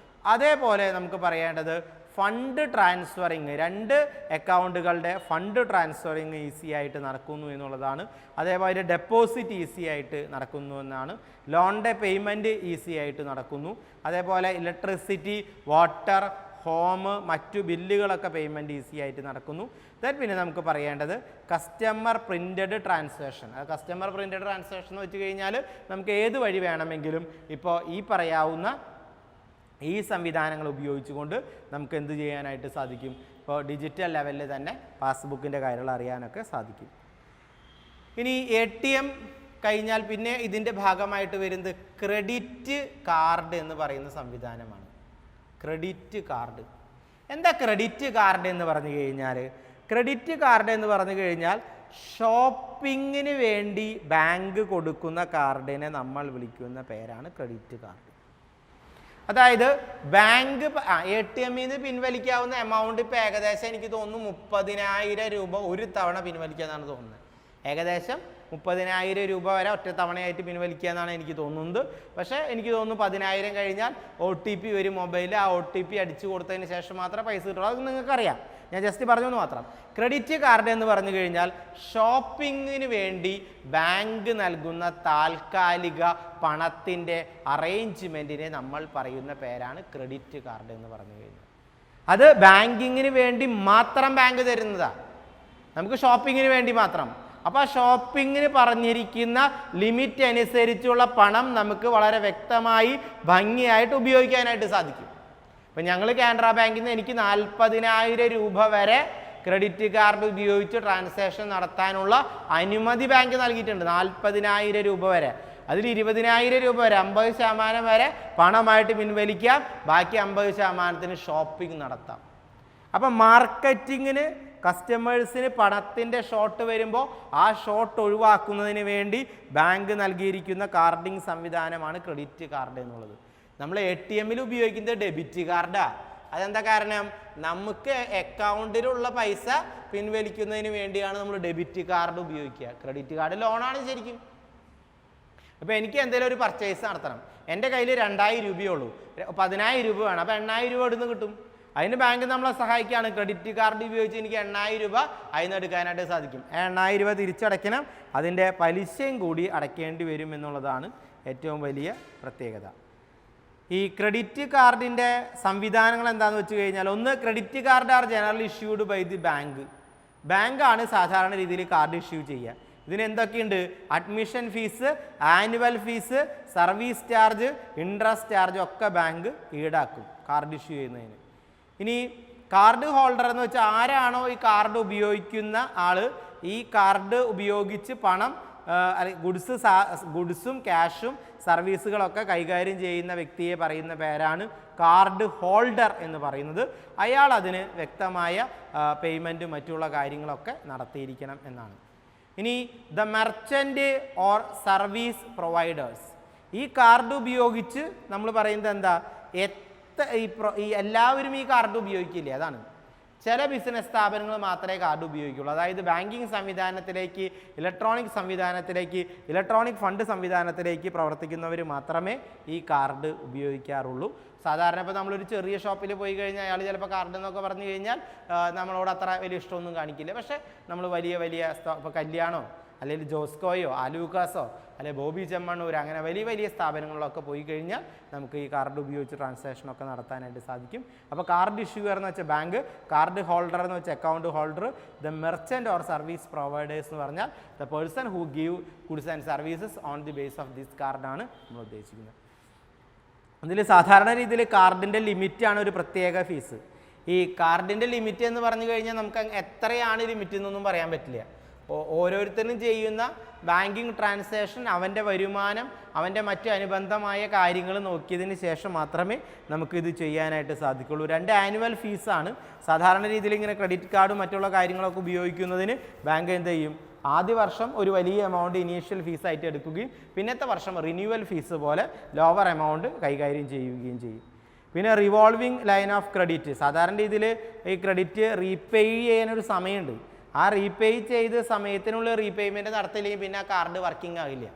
അതേപോലെ നമുക്ക് പറയേണ്ടത് ഫണ്ട് ട്രാൻസ്ഫറിങ്, 2 അക്കൗണ്ടുകളുടെ ഫണ്ട് ട്രാൻസ്ഫറിങ് ഈസി ആയിട്ട് നടക്കുന്നു എന്നുള്ളതാണ്. അതേപോലെ ഡെപ്പോസിറ്റ് ഈസി ആയിട്ട് നടക്കുന്നു എന്നാണ്. ലോണിൻ്റെ പേയ്മെൻറ്റ് ഈസി ആയിട്ട് നടക്കുന്നു. അതേപോലെ ഇലക്ട്രിസിറ്റി, വാട്ടർ, ഹോം, മറ്റു ബില്ലുകളൊക്കെ പേയ്മെൻറ്റ് ഈസി ആയിട്ട് നടക്കുന്നു. പിന്നെ നമുക്ക് പറയേണ്ടത് customer printed transaction. Customer printed transaction എന്ന് വെച്ച് കഴിഞ്ഞാൽ നമുക്ക് ഏത് വഴി വേണമെങ്കിലും ഇപ്പോൾ ഈ പറയാവുന്ന ഈ സംവിധാനങ്ങൾ ഉപയോഗിച്ചുകൊണ്ട് നമുക്ക് എന്ത് ചെയ്യാനായിട്ട് സാധിക്കും? ഇപ്പോൾ ഡിജിറ്റൽ ലെവലിൽ തന്നെ പാസ്ബുക്കിൻ്റെ കാര്യങ്ങൾ അറിയാനൊക്കെ സാധിക്കും. ഇനി ATM കഴിഞ്ഞാൽ പിന്നെ ഇതിൻ്റെ ഭാഗമായിട്ട് വരുന്നത് ക്രെഡിറ്റ് കാർഡ് എന്ന് പറയുന്ന സംവിധാനമാണ്. ക്രെഡിറ്റ് കാർഡ് എന്താ? ക്രെഡിറ്റ് കാർഡ് എന്ന് പറഞ്ഞു കഴിഞ്ഞാൽ, ക്രെഡിറ്റ് കാർഡ് എന്ന് പറഞ്ഞു കഴിഞ്ഞാൽ ഷോപ്പിങ്ങിന് വേണ്ടി ബാങ്ക് കൊടുക്കുന്ന കാർഡിനെ നമ്മൾ വിളിക്കുന്ന പേരാണ് ക്രെഡിറ്റ് കാർഡ്. അതായത് ബാങ്ക് ATM ന്ന് പിൻവലിക്കാവുന്ന എമൗണ്ട് ഇപ്പോൾ ഏകദേശം എനിക്ക് തോന്നുന്നു 30,000 രൂപ ഒരു തവണ പിൻവലിക്കാന്നാണ് തോന്നുന്നത്. ഏകദേശം 30,000 രൂപ വരെ ഒറ്റ തവണയായിട്ട് പിൻവലിക്കുക എന്നാണ് എനിക്ക് തോന്നുന്നത്. പക്ഷേ എനിക്ക് തോന്നുന്നു 10,000 കഴിഞ്ഞാൽ OTP വരും മൊബൈലിൽ. ആ OTP അടിച്ചു കൊടുത്തതിന് ശേഷം മാത്രമേ പൈസ കിട്ടുള്ളൂ. അത് നിങ്ങൾക്കറിയാം, ഞാൻ ജസ്റ്റ് പറഞ്ഞു മാത്രം. ക്രെഡിറ്റ് കാർഡ് എന്ന് പറഞ്ഞു കഴിഞ്ഞാൽ ഷോപ്പിങ്ങിന് വേണ്ടി ബാങ്ക് നൽകുന്ന താൽക്കാലിക പണത്തിൻ്റെ അറേഞ്ച്മെൻറ്റിനെ നമ്മൾ പറയുന്ന പേരാണ് ക്രെഡിറ്റ് കാർഡ് എന്ന് പറഞ്ഞു കഴിഞ്ഞാൽ. അത് ബാങ്കിങ്ങിന് വേണ്ടി മാത്രം ബാങ്ക് തരുന്നതാണ്, നമുക്ക് ഷോപ്പിങ്ങിന് വേണ്ടി മാത്രം. അപ്പോൾ ആ ഷോപ്പിങ്ങിന് പറഞ്ഞിരിക്കുന്ന ലിമിറ്റ് അനുസരിച്ചുള്ള പണം നമുക്ക് വളരെ വ്യക്തമായി ഭംഗിയായിട്ട് ഉപയോഗിക്കാനായിട്ട് സാധിക്കും. ഇപ്പം ഞങ്ങൾ കാനറ ബാങ്കിൽ നിന്ന് എനിക്ക് 40,000 രൂപ വരെ ക്രെഡിറ്റ് കാർഡ് ഉപയോഗിച്ച് ട്രാൻസാക്ഷൻ നടത്താനുള്ള അനുമതി ബാങ്ക് നൽകിയിട്ടുണ്ട്. 40,000 രൂപ വരെ. അതിൽ 20,000 രൂപ വരെ 50% വരെ പണമായിട്ട് പിൻവലിക്കാം, ബാക്കി 50% ഷോപ്പിംഗ് നടത്താം. അപ്പം മാർക്കറ്റിങ്ങിന് കസ്റ്റമേഴ്സിന് പണത്തിൻ്റെ ഷോർട്ട് വരുമ്പോൾ ആ ഷോർട്ട് ഒഴിവാക്കുന്നതിന് വേണ്ടി ബാങ്ക് നൽകിയിരിക്കുന്ന കാർഡിംഗ് സംവിധാനമാണ് ക്രെഡിറ്റ് കാർഡ് എന്നുള്ളത്. നമ്മൾ ATM ഉപയോഗിക്കുന്നത് ഡെബിറ്റ് കാർഡാണ്. അതെന്താ കാരണം? നമുക്ക് അക്കൗണ്ടിലുള്ള പൈസ പിൻവലിക്കുന്നതിന് വേണ്ടിയാണ് നമ്മൾ ഡെബിറ്റ് കാർഡ് ഉപയോഗിക്കുക. ക്രെഡിറ്റ് കാർഡ് ലോണാണ് ശരിക്കും. അപ്പോൾ എനിക്ക് എന്തെങ്കിലും ഒരു പർച്ചേസ് നടത്തണം, എൻ്റെ കയ്യിൽ 2,000 രൂപയേ ഉള്ളൂ, 10,000 രൂപ വേണം. അപ്പോൾ 8,000 രൂപ എടുത്ത് കിട്ടും. അതിന് ബാങ്ക് നമ്മളെ സഹായിക്കുകയാണ്. ക്രെഡിറ്റ് കാർഡ് ഉപയോഗിച്ച് എനിക്ക് 8,000 രൂപ അതിന് എടുക്കാനായിട്ട് സാധിക്കും. 8,000 രൂപ തിരിച്ചടയ്ക്കണം, അതിൻ്റെ പലിശയും കൂടി അടയ്ക്കേണ്ടി വരും എന്നുള്ളതാണ് ഏറ്റവും വലിയ പ്രത്യേകത. ഈ ക്രെഡിറ്റ് കാർഡിൻ്റെ സംവിധാനങ്ങൾ എന്താണെന്ന് വെച്ച് കഴിഞ്ഞാൽ, ഒന്ന്, credit card are generally issued by the bank. ബാങ്കാണ് സാധാരണ രീതിയിൽ കാർഡ് ഇഷ്യൂ ചെയ്യുക. ഇതിന് എന്തൊക്കെയുണ്ട്? Admission fees, annual fees, service charge, interest charge ഒക്കെ ബാങ്ക് ഈടാക്കും കാർഡ് ഇഷ്യൂ ചെയ്യുന്നതിന്. ഇനി കാർഡ് ഹോൾഡർ എന്ന് വെച്ചാൽ ആരാണോ ഈ കാർഡ് ഉപയോഗിക്കുന്ന ആൾ, ഈ കാർഡ് ഉപയോഗിച്ച് പണം ഗുഡ്സും ക്യാഷും സർവീസുകളൊക്കെ കൈകാര്യം ചെയ്യുന്ന വ്യക്തിയെ പറയുന്ന പേരാണ് കാർഡ് ഹോൾഡർ എന്ന് പറയുന്നത്. അയാൾ അതിന് വ്യക്തമായ പേയ്മെൻറ്റും മറ്റുള്ള കാര്യങ്ങളൊക്കെ നടത്തിയിരിക്കണം എന്നാണ്. ഇനി the merchant or service providers. ഈ കാർഡ് ഉപയോഗിച്ച് നമ്മൾ പറയുന്നത് എന്താ? ഈ എല്ലാവരും ഈ കാർഡ് ഉപയോഗിക്കില്ലേ, അതാണ്. ചില ബിസിനസ് സ്ഥാപനങ്ങൾ മാത്രമേ കാർഡ് ഉപയോഗിക്കുള്ളൂ. അതായത് ബാങ്കിങ് സംവിധാനത്തിലേക്ക്, ഇലക്ട്രോണിക് സംവിധാനത്തിലേക്ക്, ഇലക്ട്രോണിക് ഫണ്ട് സംവിധാനത്തിലേക്ക് പ്രവർത്തിക്കുന്നവർ മാത്രമേ ഈ കാർഡ് ഉപയോഗിക്കാറുള്ളൂ. സാധാരണ ഇപ്പോൾ നമ്മളൊരു ചെറിയ ഷോപ്പിൽ പോയി കഴിഞ്ഞാൽ അയാൾ ചിലപ്പോൾ കാർഡ് എന്നൊക്കെ പറഞ്ഞു കഴിഞ്ഞാൽ നമ്മളോട് അത്ര വലിയ ഇഷ്ടമൊന്നും കാണിക്കില്ല. പക്ഷേ നമ്മൾ വലിയ ഇപ്പോൾ കല്യാണോ അല്ലെങ്കിൽ ജോസ്കോയോ ആലൂക്കാസോ അല്ലെങ്കിൽ ബോബി ചെമ്മണ്ണൂർ അങ്ങനെ വലിയ സ്ഥാപനങ്ങളിലൊക്കെ പോയി കഴിഞ്ഞാൽ നമുക്ക് ഈ കാർഡ് ഉപയോഗിച്ച് ട്രാൻസാക്ഷനൊക്കെ നടത്താനായിട്ട് സാധിക്കും. അപ്പോൾ കാർഡ് ഇഷ്യൂവർ എന്ന് വെച്ചാൽ ബാങ്ക്, കാർഡ് ഹോൾഡർ എന്ന് വെച്ചാൽ account holder, the merchant or service providers എന്ന് പറഞ്ഞാൽ the person who give goods and services on the base of this കാർഡാണ് നമ്മൾ ഉദ്ദേശിക്കുന്നത്. അതിൽ സാധാരണ രീതിയിൽ കാർഡിൻ്റെ ലിമിറ്റാണ് ഒരു പ്രത്യേക ഫീസ്. ഈ കാർഡിൻ്റെ ലിമിറ്റ് എന്ന് പറഞ്ഞു കഴിഞ്ഞാൽ നമുക്ക് എത്രയാണ് ലിമിറ്റ് എന്നൊന്നും പറയാൻ പറ്റില്ല. ഓരോരുത്തരും ചെയ്യുന്ന ബാങ്കിങ് ട്രാൻസാക്ഷൻ, അവൻ്റെ വരുമാനം, അവൻ്റെ മറ്റ് അനുബന്ധമായ കാര്യങ്ങൾ നോക്കിയതിന് ശേഷം മാത്രമേ നമുക്കിത് ചെയ്യാനായിട്ട് സാധിക്കുള്ളൂ. 2 ആനുവൽ ഫീസാണ് സാധാരണ രീതിയിൽ ഇങ്ങനെ ക്രെഡിറ്റ് കാർഡും മറ്റുള്ള കാര്യങ്ങളൊക്കെ ഉപയോഗിക്കുന്നതിന് ബാങ്ക് എന്ത് ചെയ്യും? ആദ്യ വർഷം ഒരു വലിയ എമൗണ്ട് ഇനീഷ്യൽ ഫീസായിട്ട് എടുക്കുകയും പിന്നത്തെ വർഷം റിന്യൂവൽ ഫീസ് പോലെ ലോവർ എമൗണ്ട് കൈകാര്യം ചെയ്യുകയും ചെയ്യും. പിന്നെ റിവോൾവിംഗ് ലൈൻ ഓഫ് ക്രെഡിറ്റ്. സാധാരണ രീതിയിൽ ഈ ക്രെഡിറ്റ് റീപേ ചെയ്യാനൊരു സമയമുണ്ട്. ആ റീപേ ചെയ്ത് സമയത്തിനുള്ള റീപേയ്മെൻറ്റ് നടത്തില്ലെങ്കിൽ പിന്നെ ആ കാർഡ് വർക്കിംഗ് ആകില്ല.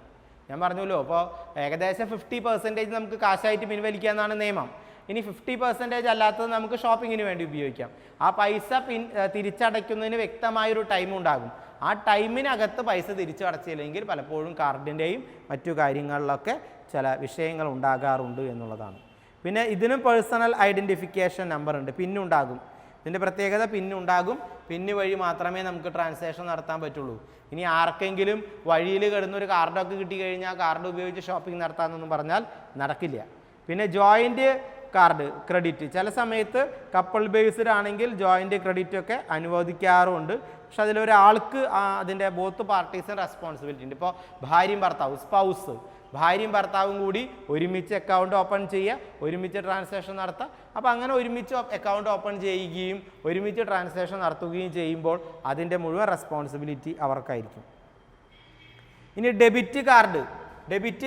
ഞാൻ പറഞ്ഞല്ലോ, അപ്പോൾ ഏകദേശം 50% നമുക്ക് കാശായിട്ട് പിൻവലിക്കുക എന്നാണ് നിയമം. ഇനി 50% അല്ലാത്തത് നമുക്ക് ഷോപ്പിങ്ങിന് വേണ്ടി ഉപയോഗിക്കാം. ആ പൈസ തിരിച്ചടയ്ക്കുന്നതിന് വ്യക്തമായൊരു ടൈം ഉണ്ടാകും. ആ ടൈമിനകത്ത് പൈസ തിരിച്ചടച്ചില്ലെങ്കിൽ പലപ്പോഴും കാർഡിൻ്റെയും മറ്റു കാര്യങ്ങളിലൊക്കെ ചില വിഷയങ്ങൾ ഉണ്ടാകാറുണ്ട് എന്നുള്ളതാണ്. പിന്നെ ഇതിനും പേഴ്സണൽ ഐഡൻറ്റിഫിക്കേഷൻ നമ്പർ ഉണ്ട്, പിന്നുണ്ടാകും. ഇതിൻ്റെ പ്രത്യേകത പിന്നുണ്ടാകും. പിന്ന് വഴി മാത്രമേ നമുക്ക് ട്രാൻസാക്ഷൻ നടത്താൻ പറ്റുള്ളൂ. ഇനി ആർക്കെങ്കിലും വഴിയിൽ കിടന്നൊരു കാർഡൊക്കെ കിട്ടിക്കഴിഞ്ഞാൽ കാർഡ് ഉപയോഗിച്ച് ഷോപ്പിംഗ് നടത്താമെന്നൊന്നും പറഞ്ഞാൽ നടക്കില്ല. പിന്നെ ജോയിൻറ്റ് കാർഡ് ക്രെഡിറ്റ് ചില സമയത്ത് കപ്പിൾ ബേസ്ഡ് ആണെങ്കിൽ ജോയിൻറ്റ് ക്രെഡിറ്റ് ഒക്കെ അനുവദിക്കാറുമുണ്ട്. പക്ഷെ അതിലൊരാൾക്ക് അതിൻ്റെ ബോത്ത് പാർട്ടീസും റെസ്പോൺസിബിലിറ്റി ഉണ്ട്. ഇപ്പോൾ ഭാര്യയും ഭർത്താവും, സ്പൗസ്, ഭാര്യയും ഭർത്താവും കൂടി ഒരുമിച്ച് അക്കൗണ്ട് ഓപ്പൺ ചെയ്യുക, ഒരുമിച്ച് ട്രാൻസാക്ഷൻ നടത്തുക. അപ്പോൾ അങ്ങനെ ഒരുമിച്ച് അക്കൗണ്ട് ഓപ്പൺ ചെയ്യുകയും ഒരുമിച്ച് ട്രാൻസാക്ഷൻ നടത്തുകയും ചെയ്യുമ്പോൾ അതിൻ്റെ മുഴുവൻ റെസ്പോൺസിബിലിറ്റി അവർക്കായിരിക്കും. ഇനി ഡെബിറ്റ്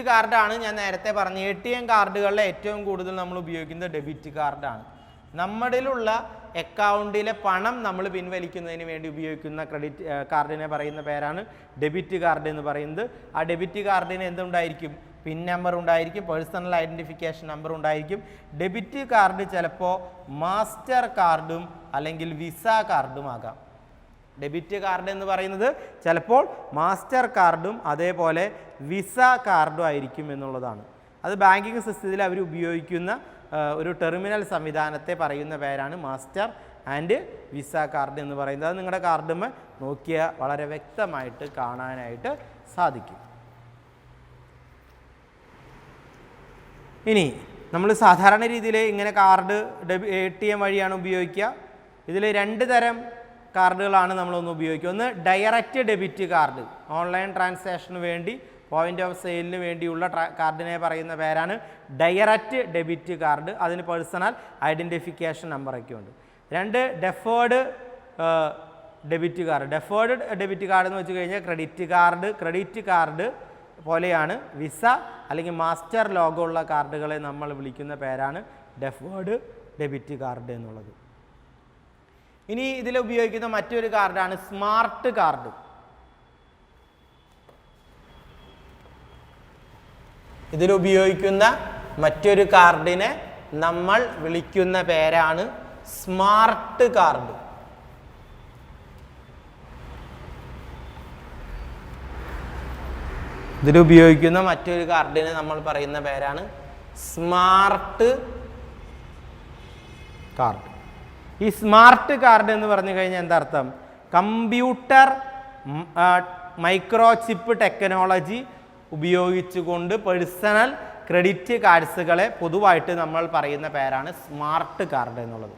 കാർഡാണ് ഞാൻ നേരത്തെ പറഞ്ഞ ATM കാർഡുകളിലെ ഏറ്റവും കൂടുതൽ നമ്മൾ ഉപയോഗിക്കുന്നത് ഡെബിറ്റ് കാർഡാണ്. നമ്മളിലുള്ള അക്കൗണ്ടിലെ പണം നമ്മൾ പിൻവലിക്കുന്നതിന് വേണ്ടി ഉപയോഗിക്കുന്ന ക്രെഡിറ്റ് കാർഡിനെ പറയുന്ന പേരാണ് ഡെബിറ്റ് കാർഡ് എന്ന് പറയുന്നത്. ആ ഡെബിറ്റ് കാർഡിന് എന്തുണ്ടായിരിക്കും? പിൻ നമ്പർ ഉണ്ടായിരിക്കും, പേഴ്സണൽ ഐഡൻറ്റിഫിക്കേഷൻ നമ്പർ ഉണ്ടായിരിക്കും. ഡെബിറ്റ് കാർഡ് ചിലപ്പോൾ മാസ്റ്റർ കാർഡും അല്ലെങ്കിൽ വിസ കാർഡും ആകാം. ഡെബിറ്റ് കാർഡ് എന്ന് പറയുന്നത് ചിലപ്പോൾ മാസ്റ്റർ കാർഡും അതേപോലെ വിസ കാർഡും ആയിരിക്കും എന്നുള്ളതാണ്. അത് ബാങ്കിങ് സിസ്റ്റത്തിൽ അവർ ഉപയോഗിക്കുന്ന ഒരു ടെർമിനൽ സംവിധാനത്തെ പറയുന്ന പേരാണ് മാസ്റ്റർ ആൻഡ് വിസ കാർഡ് എന്ന് പറയുന്നത്. അത് നിങ്ങളുടെ കാർഡുമേ നോക്കിയാൽ വളരെ വ്യക്തമായിട്ട് കാണാനായിട്ട് സാധിക്കും. ഇനി നമ്മൾ സാധാരണ രീതിയിൽ ഇങ്ങനെ കാർഡ് ATM വഴിയാണ് ഉപയോഗിക്കുക. ഇതിൽ 2 തരം കാർഡുകളാണ് നമ്മളൊന്ന് ഉപയോഗിക്കുക. ഒന്ന് ഡയറക്റ്റ് ഡെബിറ്റ് കാർഡ്, ഓൺലൈൻ ട്രാൻസാക്ഷന് വേണ്ടി പോയിന്റ് ഓഫ് സെയിലിന് വേണ്ടിയുള്ള കാർഡിനെ പറയുന്ന പേരാണ് ഡയറക്റ്റ് ഡെബിറ്റ് കാർഡ്. അതിന് പേഴ്സണൽ ഐഡൻറ്റിഫിക്കേഷൻ നമ്പറൊക്കെ ഉണ്ട്. 2 deferred debit card. Deferred debit card എന്ന് വെച്ച് കഴിഞ്ഞാൽ ക്രെഡിറ്റ് കാർഡ് പോലെയാണ് വിസ അല്ലെങ്കിൽ മാസ്റ്റർ ലോഗോ ഉള്ള കാർഡുകളെ നമ്മൾ വിളിക്കുന്ന പേരാണ് ഡെഫേർഡ് ഡെബിറ്റ് കാർഡ് എന്നുള്ളത്. ഇനി ഇതിൽ ഉപയോഗിക്കുന്ന മറ്റൊരു കാർഡാണ് സ്മാർട്ട് കാർഡ്. ഇതിലുപയോഗിക്കുന്ന മറ്റൊരു കാർഡിനെ നമ്മൾ വിളിക്കുന്ന പേരാണ് സ്മാർട്ട് കാർഡ്. ഇതിലുപയോഗിക്കുന്ന മറ്റൊരു കാർഡിനെ നമ്മൾ പറയുന്ന പേരാണ് സ്മാർട്ട് കാർഡ്. ഈ സ്മാർട്ട് കാർഡ് എന്ന് പറഞ്ഞു കഴിഞ്ഞാൽ എന്താ അർത്ഥം? കമ്പ്യൂട്ടർ മൈക്രോചിപ്പ് ടെക്നോളജി ഉപയോഗിച്ചുകൊണ്ട് പേഴ്സണൽ ക്രെഡിറ്റ് കാർഡ്സുകളെ പൊതുവായിട്ട് നമ്മൾ പറയുന്ന പേരാണ് സ്മാർട്ട് കാർഡ് എന്നുള്ളത്.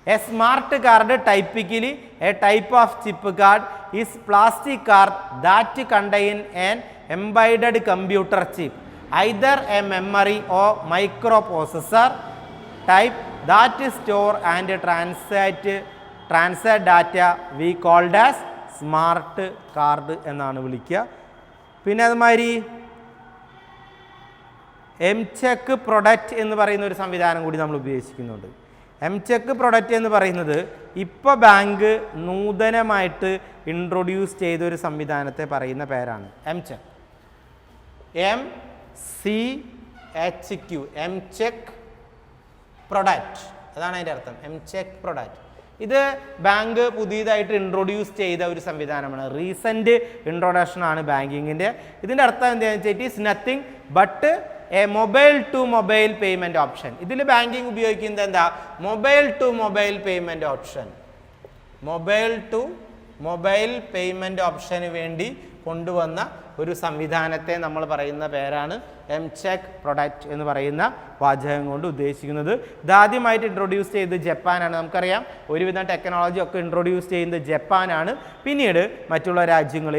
A smart card typically a type of chip card is plastic card that contain an embedded computer chip either a memory or microprocessor type that store and transact data we called as smart card എന്നാണ് വിളിക്കുക. പിന്നെ അതുമാതിരി എംചെക്ക് product എന്ന് പറയുന്ന ഒരു സംവിധാനം കൂടി നമ്മൾ ഉപയോഗിക്കുന്നുണ്ട്. എംചെക്ക് പ്രൊഡക്റ്റ് എന്ന് പറയുന്നത് ഇപ്പോൾ ബാങ്ക് നൂതനമായിട്ട് ഇൻട്രൊഡ്യൂസ് ചെയ്തൊരു സംവിധാനത്തെ പറയുന്ന പേരാണ് എംചെക്ക്. MCHQ എംചെക്ക് പ്രൊഡക്റ്റ്, അതാണ് അതിൻ്റെ അർത്ഥം. എംചെക്ക് പ്രൊഡക്റ്റ് ഇത് ബാങ്ക് പുതിയതായിട്ട് ഇൻട്രൊഡ്യൂസ് ചെയ്ത ഒരു സംവിധാനമാണ്. റീസെൻറ്റ് ഇൻട്രൊഡക്ഷൻ ആണ് ബാങ്കിങ്ങിൻ്റെ. ഇതിൻ്റെ അർത്ഥം എന്താണെന്ന് വെച്ചാൽ it is nothing but a mobile to mobile payment option. ഇതിൽ ബാങ്കിങ് ഉപയോഗിക്കുന്നത് എന്താ? Mobile to mobile payment option. Mobile to mobile payment ഓപ്ഷന് വേണ്ടി കൊണ്ടുവന്ന ഒരു സംവിധാനത്തെ നമ്മൾ പറയുന്ന പേരാണ് എംചെക്ക് പ്രൊഡക്റ്റ് എന്ന് പറയുന്ന വാചകം കൊണ്ട് ഉദ്ദേശിക്കുന്നത്. ഇതാദ്യമായിട്ട് ഇൻട്രൊഡ്യൂസ് ചെയ്തത് ജപ്പാനാണ്. നമുക്കറിയാം ഒരുവിധം ടെക്നോളജി ഒക്കെ ഇൻട്രൊഡ്യൂസ് ചെയ്യുന്നത് ജപ്പാനാണ്. പിന്നീട് മറ്റുള്ള രാജ്യങ്ങൾ,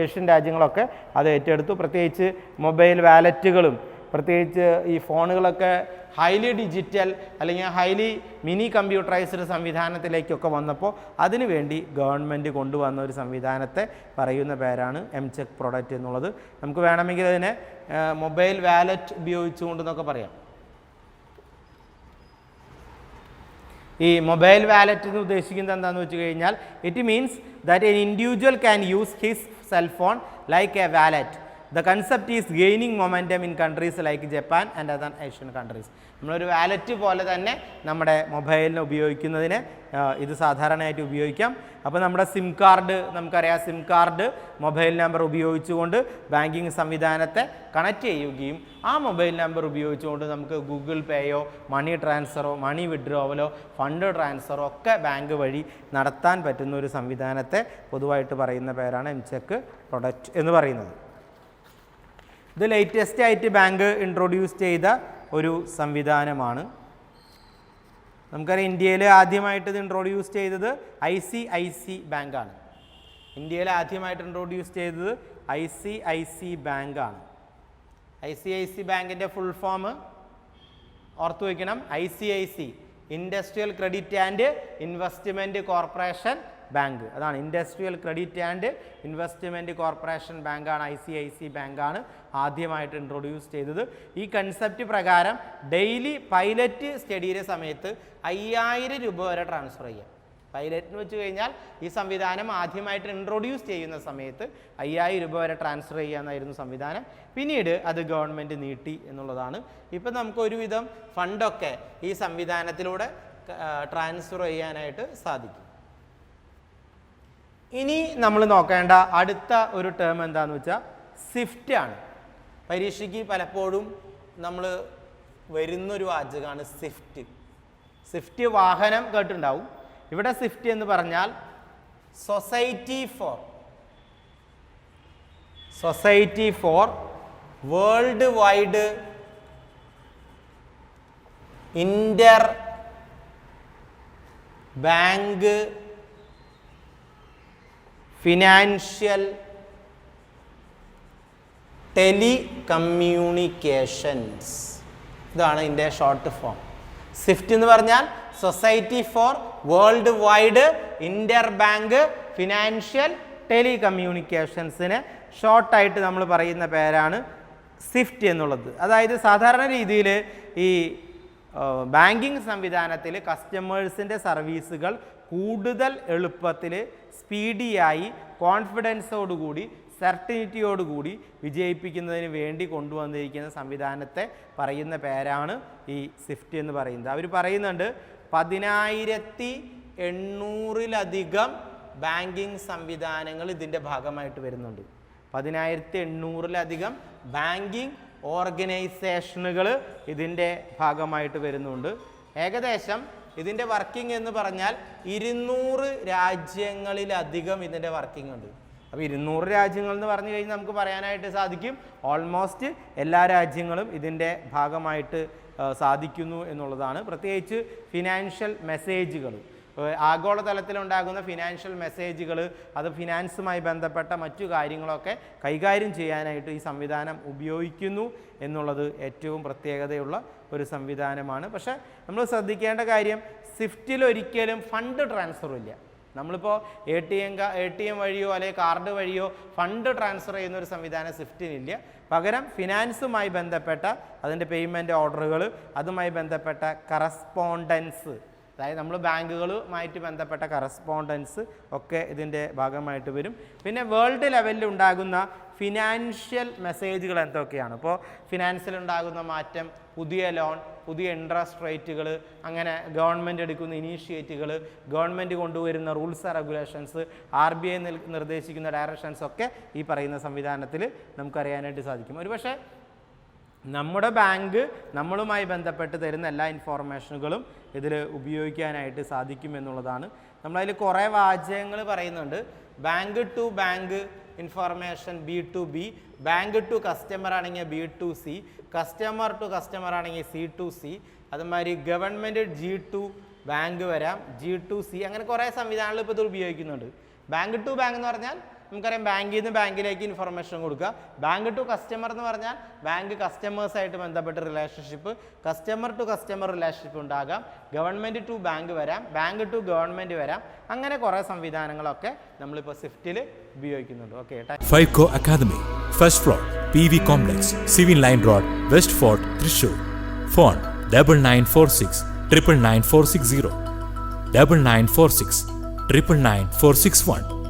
ഏഷ്യൻ രാജ്യങ്ങളൊക്കെ അത് ഏറ്റെടുത്തു. പ്രത്യേകിച്ച് മൊബൈൽ വാലറ്റുകളും പ്രത്യേകിച്ച് ഈ ഫോണുകളൊക്കെ ഹൈലി ഡിജിറ്റൽ അല്ലെങ്കിൽ ഹൈലി മിനി കമ്പ്യൂട്ടറൈസ്ഡ് സംവിധാനത്തിലേക്കൊക്കെ വന്നപ്പോൾ അതിനുവേണ്ടി ഗവൺമെൻറ് കൊണ്ടുവന്ന ഒരു സംവിധാനത്തെ പറയുന്ന പേരാണ് എംചെക്ക് പ്രൊഡക്റ്റ് എന്നുള്ളത്. നമുക്ക് വേണമെങ്കിൽ അതിനെ മൊബൈൽ വാലറ്റ് ഉപയോഗിച്ചുകൊണ്ടെന്നൊക്കെ പറയാം. ഈ മൊബൈൽ വാലറ്റ് എന്ന് ഉദ്ദേശിക്കുന്നത് എന്താണെന്ന് വെച്ച് കഴിഞ്ഞാൽ it means that an individual can use his cell phone like a wallet the concept is gaining momentum in countries like Japan and other Asian countries. നമ്മളൊരു വാലറ്റ് പോലെ തന്നെ നമ്മുടെ മൊബൈലിന് ഉപയോഗിക്കുന്നതിന് ഇത് സാധാരണയായിട്ട് ഉപയോഗിക്കാം. അപ്പോൾ നമ്മുടെ സിം കാർഡ്, നമുക്കറിയാം സിം കാർഡ് മൊബൈൽ നമ്പർ ഉപയോഗിച്ചുകൊണ്ട് ബാങ്കിങ് സംവിധാനത്തെ കണക്ട് ചെയ്യുകയും ആ മൊബൈൽ നമ്പർ ഉപയോഗിച്ചുകൊണ്ട് നമുക്ക് ഗൂഗിൾ പേയോ മണി ട്രാൻസ്ഫറോ മണി വിഡ്രോവലോ ഫണ്ട് ട്രാൻസ്ഫറോ ഒക്കെ ബാങ്ക് വഴി നടത്താൻ പറ്റുന്ന ഒരു സംവിധാനത്തെ പൊതുവായിട്ട് പറയുന്ന പേരാണ് എംചെക്ക് പ്രൊഡക്റ്റ് എന്ന് പറയുന്നത്. ഇത് ലേറ്റസ്റ്റ് ആയിട്ട് ബാങ്ക് ഇൻട്രൊഡ്യൂസ് ചെയ്ത ഒരു സംവിധാനമാണ്. നമുക്കറിയാം ഇന്ത്യയിൽ ആദ്യമായിട്ട് ഇത് ഇൻട്രൊഡ്യൂസ് ചെയ്തത് ICIC ബാങ്കാണ്. ഇന്ത്യയിൽ ആദ്യമായിട്ട് ഇൻട്രൊഡ്യൂസ് ചെയ്തത് ICIC ബാങ്കാണ്. ICIC ബാങ്കിൻ്റെ ഫുൾ ഫോം ഓർത്തു വയ്ക്കണം. ICIC industrial credit and investment corporation bank. അതാണ് industrial credit and investment corporation ബാങ്കാണ്. ICIC ബാങ്കാണ് ആദ്യമായിട്ട് ഇൻട്രൊഡ്യൂസ് ചെയ്തത്. ഈ കൺസെപ്റ്റ് പ്രകാരം ഡെയിലി പൈലറ്റ് സ്റ്റഡിയുടെ സമയത്ത് 5000 രൂപ വരെ ട്രാൻസ്ഫർ ചെയ്യാം. പൈലറ്റ് എന്ന് വെച്ച് കഴിഞ്ഞാൽ ഈ സംവിധാനം ആദ്യമായിട്ട് ഇൻട്രൊഡ്യൂസ് ചെയ്യുന്ന സമയത്ത് 5000 രൂപ വരെ ട്രാൻസ്ഫർ ചെയ്യാമെന്നായിരുന്നു സംവിധാനം. പിന്നീട് അത് ഗവൺമെൻറ് നീട്ടി എന്നുള്ളതാണ്. ഇപ്പം നമുക്ക് ഒരുവിധം ഫണ്ടൊക്കെ ഈ സംവിധാനത്തിലൂടെ ട്രാൻസ്ഫർ ചെയ്യാനായിട്ട് സാധിക്കും. ഇനി നമ്മൾ നോക്കേണ്ട അടുത്ത ഒരു ടേം എന്താണെന്ന് വെച്ചാൽ സ്വിഫ്റ്റ് ആണ്. പരീക്ഷയ്ക്ക് പലപ്പോഴും നമ്മൾ വരുന്നൊരു വാചകമാണ് സ്വിഫ്റ്റ്. സ്വിഫ്റ്റ് വാഹനം കേട്ടിട്ടുണ്ടാവും. ഇവിടെ സ്വിഫ്റ്റ് എന്ന് പറഞ്ഞാൽ society for world wide interbank financial telecommunications. ഇതാണ് ഇതിൻ്റെ ഷോർട്ട് ഫോം. സ്വിഫ്റ്റ് എന്ന് പറഞ്ഞാൽ society for world wide interbank financial ടെലികമ്മ്യൂണിക്കേഷൻസിന് ഷോർട്ടായിട്ട് നമ്മൾ പറയുന്ന പേരാണ് സ്വിഫ്റ്റ് എന്നുള്ളത്. അതായത് സാധാരണ രീതിയിൽ ഈ ബാങ്കിങ് സംവിധാനത്തിൽ കസ്റ്റമേഴ്സിൻ്റെ സർവീസുകൾ കൂടുതൽ എളുപ്പത്തിൽ സ്പീഡിയായി കോൺഫിഡൻസോടുകൂടി സർട്ടിനിറ്റിയോടുകൂടി വിജയിപ്പിക്കുന്നതിന് വേണ്ടി കൊണ്ടുവന്നിരിക്കുന്ന സംവിധാനത്തെ പറയുന്ന പേരാണ് ഈ സ്വിഫ്റ്റ് എന്ന് പറയുന്നത്. അവർ പറയുന്നുണ്ട് 10800-ലധികം ബാങ്കിങ് സംവിധാനങ്ങൾ ഇതിൻ്റെ ഭാഗമായിട്ട് വരുന്നുണ്ട്. 10800-ലധികം ബാങ്കിങ് ഓർഗനൈസേഷനുകൾ ഇതിൻ്റെ ഭാഗമായിട്ട് വരുന്നുണ്ട്. ഏകദേശം ഇതിൻ്റെ വർക്കിംഗ് എന്ന് പറഞ്ഞാൽ 200 രാജ്യങ്ങളിലധികം ഇതിൻ്റെ വർക്കിംഗ് ഉണ്ട്. അപ്പോൾ 200 രാജ്യങ്ങൾ എന്ന് പറഞ്ഞു കഴിഞ്ഞാൽ നമുക്ക് പറയാനായിട്ട് സാധിക്കും ഓൾമോസ്റ്റ് എല്ലാ രാജ്യങ്ങളും ഇതിൻ്റെ ഭാഗമായിട്ട് സാധിക്കുന്നു എന്നുള്ളതാണ്. പ്രത്യേകിച്ച് ഫിനാൻഷ്യൽ മെസ്സേജുകൾ, ആഗോളതലത്തിലുണ്ടാകുന്ന ഫിനാൻഷ്യൽ മെസ്സേജുകൾ, അത് ഫിനാൻസുമായി ബന്ധപ്പെട്ട മറ്റു കാര്യങ്ങളൊക്കെ കൈകാര്യം ചെയ്യാനായിട്ട് ഈ സംവിധാനം ഉപയോഗിക്കുന്നു എന്നുള്ളത് ഏറ്റവും പ്രത്യേകതയുള്ള ഒരു സംവിധാനമാണ്. പക്ഷേ നമ്മൾ ശ്രദ്ധിക്കേണ്ട കാര്യം സ്വിഫ്റ്റിൽ ഒരിക്കലും ഫണ്ട് ട്രാൻസ്ഫർ ഇല്ല. നമ്മളിപ്പോൾ ATM വഴിയോ അല്ലെങ്കിൽ കാർഡ് വഴിയോ ഫണ്ട് ട്രാൻസ്ഫർ ചെയ്യുന്ന ഒരു സംവിധാനം സ്വിഫ്റ്റിനില്ല. പകരം ഫിനാൻസുമായി ബന്ധപ്പെട്ട അതിൻ്റെ പേയ്മെൻറ്റ് ഓർഡറുകൾ, അതുമായി ബന്ധപ്പെട്ട കറസ്പോണ്ടൻസ്, അതായത് നമ്മൾ ബാങ്കുകളുമായിട്ട് ബന്ധപ്പെട്ട കറസ്പോണ്ടൻസ് ഒക്കെ ഇതിൻ്റെ ഭാഗമായിട്ട് വരും. പിന്നെ വേൾഡ് ലെവലിൽ ഉണ്ടാകുന്ന ഫിനാൻഷ്യൽ മെസ്സേജുകൾ എന്തൊക്കെയാണ്? ഇപ്പോൾ ഫിനാൻസിൽ ഉണ്ടാകുന്ന മാറ്റം, പുതിയ ലോൺ, പുതിയ ഇൻട്രസ്റ്റ് റേറ്റുകൾ, അങ്ങനെ ഗവൺമെൻറ് എടുക്കുന്ന ഇനീഷ്യേറ്റുകൾ, ഗവൺമെൻറ് കൊണ്ടുവരുന്ന റൂൾസ് ആൻഡ് റെഗുലേഷൻസ്, RBI നിർദ്ദേശിക്കുന്ന ഡയറക്ഷൻസ് ഒക്കെ ഈ പറയുന്ന സംവിധാനത്തിൽ നമുക്കറിയാനായിട്ട് സാധിക്കും. ഒരുപക്ഷെ നമ്മുടെ ബാങ്ക് നമ്മളുമായി ബന്ധപ്പെട്ട് തരുന്ന എല്ലാ ഇൻഫോർമേഷനുകളും ഇതിൽ ഉപയോഗിക്കാനായിട്ട് സാധിക്കും എന്നുള്ളതാണ്. നമ്മളതിൽ കുറേ വാചകങ്ങൾ പറയുന്നുണ്ട്. Bank to bank information B2B, bank to customer ആണെങ്കിൽ B2C, കസ്റ്റമർ ടു കസ്റ്റമർ ആണെങ്കിൽ C2C, അതുമാതിരി ഗവൺമെൻറ് G2 ബാങ്ക് വരാം, G2C, അങ്ങനെ കുറേ സംവിധാനങ്ങൾ ഇപ്പോൾ ഇത് ഉപയോഗിക്കുന്നുണ്ട്. ബാങ്ക് ടു ബാങ്ക് എന്ന് പറഞ്ഞാൽ നമുക്കറിയാം ബാങ്കിൽ നിന്ന് ബാങ്കിലേക്ക് ഇൻഫർമേഷൻ കൊടുക്കുക. ബാങ്ക് ടു കസ്റ്റമർ എന്ന് പറഞ്ഞാൽ ബാങ്ക് കസ്റ്റമേഴ്സായിട്ട് ബന്ധപ്പെട്ട് relationship, customer to customer relationship ഉണ്ടാകാം. ഗവൺമെൻറ് ടു ബാങ്ക് വരാം, ബാങ്ക് ടു ഗവൺമെൻറ് വരാം. അങ്ങനെ കുറേ സംവിധാനങ്ങളൊക്കെ നമ്മളിപ്പോൾ സ്വിഫ്റ്റിൽ ഉപയോഗിക്കുന്നുണ്ട്. Okay, Fiveco academy, first floor, PV complex, civil line road, west fort, Thrissur. Phone 9946 999 460, 9946 999 461.